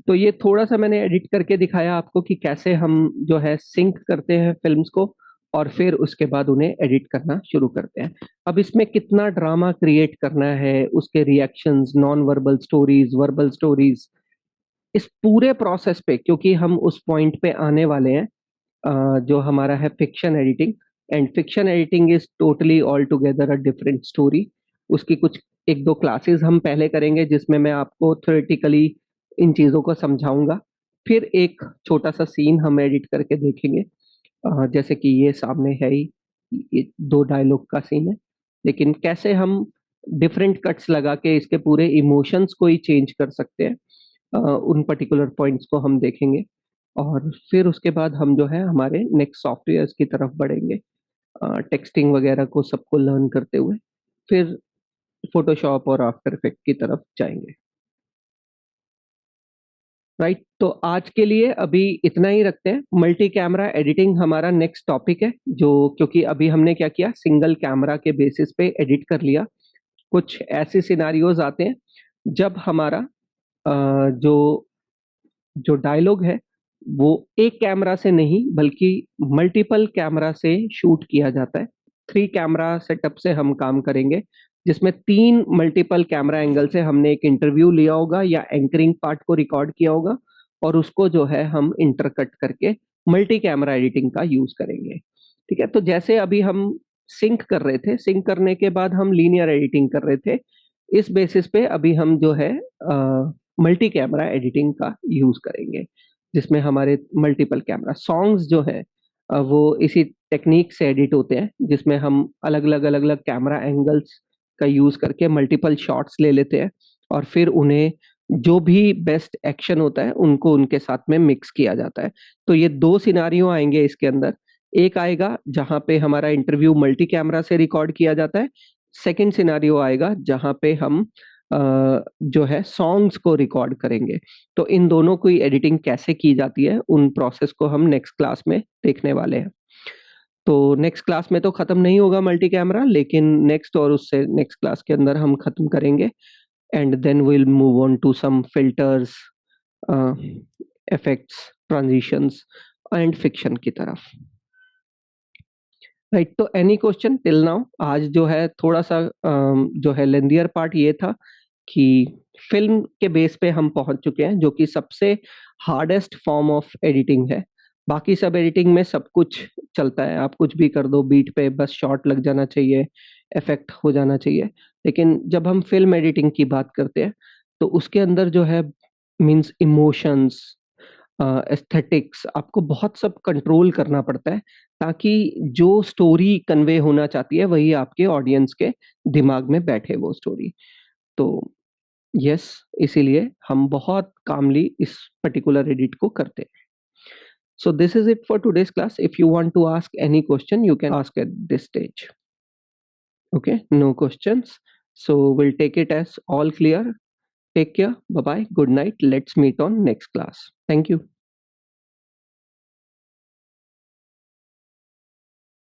तो ये थोड़ा-सा मैंने एडिट करके दिखाया आपको कि कैसे हम जो है सिंक करते हैं फ़िल्म्स को और फिर उसके बाद उन्हें एडिट करना शुरू करते हैं। अब इसमें कितना ड्रामा क्रिएट करना है, उसके reactions, non verbal stories, verbal stories, इस पूरे प्रोसेस पे क्योंकि हम उस पॉइंट पे आने वाले हैं, जो हमारा है fiction editing. And fiction editing is totally all together a different story. उसकी कुछ 1-2 क्लासेस हम पहले करेंगे जिसमें मैं आपको थ्योरेटिकली इन चीज़ों को समझाऊँगा। फिर एक छोटा-सा सीन हम एडिट करके देखेंगे। जैसे कि ये सामने है ही, ये 2 डायलॉग का सीन है। लेकिन कैसे हम डिफरेंट कट्स लगा के इसके पूरे इमोशंस को ही चेंज कर सकते हैं, उन पर्टिकुलर पॉइंट्स को हम देखेंगे। और फिर उसके बाद हम जो है हमारे नेक्स्ट सॉफ्टवेयर्स की तरफ बढ़ेंगे, टेक्स्टिंग वगैरह को सबको लर्न करते हुए, फिर फ़ोटोशॉप और आफ्टर इफ़ेक्ट की तरफ जाएँगे। राइट? तो आज के लिए अभी इतना ही रखते हैं। मल्टी कैमरा एडिटिंग हमारा नेक्स्ट टॉपिक है, जो क्योंकि अभी हमने क्या किया, सिंगल कैमरा के बेसिस पे एडिट कर लिया। कुछ ऐसे सिनेरियोज़ आते हैं जब हमारा जो जो डायलॉग है, वो एक कैमरा से नहीं बल्कि मल्टीपल कैमरा से शूट किया जाता है। 3 कैमरा सेटअप से हम काम करेंगे, जिसमें 3 मल्टीपल कैमरा एंगल से हमने एक इंटरव्यू लिया होगा या एंकरिंग पार्ट को रिकॉर्ड किया होगा और उसको जो है हम इंटरकट करके मल्टी कैमरा एडिटिंग का यूज़ करेंगे। ठीक है? तो जैसे अभी हम सिंक कर रहे थे, सिंक करने के बाद हम लीनियर एडिटिंग कर रहे थे। इस बेसिस पे अभी हम जो है मल्टी कैमरा एडिटिंग का यूज़ करेंगे, जिसमें हमारे मल्टीपल कैमरा सॉन्ग्स जो है वो इसी टेक्नीक से एडिट होते हैं, जिसमें हम अलग-अलग कैमरा एंगल्स का यूज़ करके मल्टीपल शॉट्स ले लेते हैं और फिर उन्हें जो भी बेस्ट एक्शन होता है, उनको उनके साथ में मिक्स किया जाता है। तो ये 2 सिनेरियो आएँगे इसके अंदर। एक आएगा जहाँ पे हमारा इंटरव्यू मल्टी कैमरा से रिकॉर्ड किया जाता है। सेकंड सिनेरियो आएगा जहाँ पे हम जो है सॉन्ग्स को रिकॉर्ड करेंगे। तो इन दोनों की एडिटिंग कैसे की जाती है, उन प्रोसेस को हम नेक्स्ट क्लास में देखने वाले हैं। तो नेक्स्ट क्लास में तो खत्म नहीं होगा मल्टी कैमरा, लेकिन नेक्स्ट और उससे नेक्स्ट क्लास के अंदर हम खत्म करेंगे and then we will move on to some filters, effects, transitions and fiction की तरफ। राइट, तो एनी क्वेश्चन टिल नाउ? आज जो है थोड़ा-सा जो है लेंथियर पार्ट ये था कि फ़िल्म के बेस पे हम पहुँच चुके हैं, जो कि सबसे हार्डेस्ट फॉर्म ऑफ एडिटिंग है। बाकी सब एडिटिंग में सब कुछ चलता है, आप कुछ भी कर दो, बीट पे बस शॉट लग जाना चाहिए, इफ़ेक्ट हो जाना चाहिए। लेकिन जब हम फ़िल्म एडिटिंग की बात करते हैं, तो उसके अंदर जो है मीन्स इमोशंस, एस्थेटिक्स, आपको बहुत सब कंट्रोल करना पड़ता है, ताकि जो स्टोरी कन्वे होना चाहती है, वही आपके ऑडियंस के दिमाग में बैठे वो स्टोरी। तो यस, इसीलिए हम बहुत कामली इस पर्टिकुलर एडिट को करते हैं. So this is it for today's class. If you want to ask any question, you can ask at this stage. Okay, no questions. So we'll take it as all clear. Take care. Bye bye. Good night. Let's meet on next class. Thank you.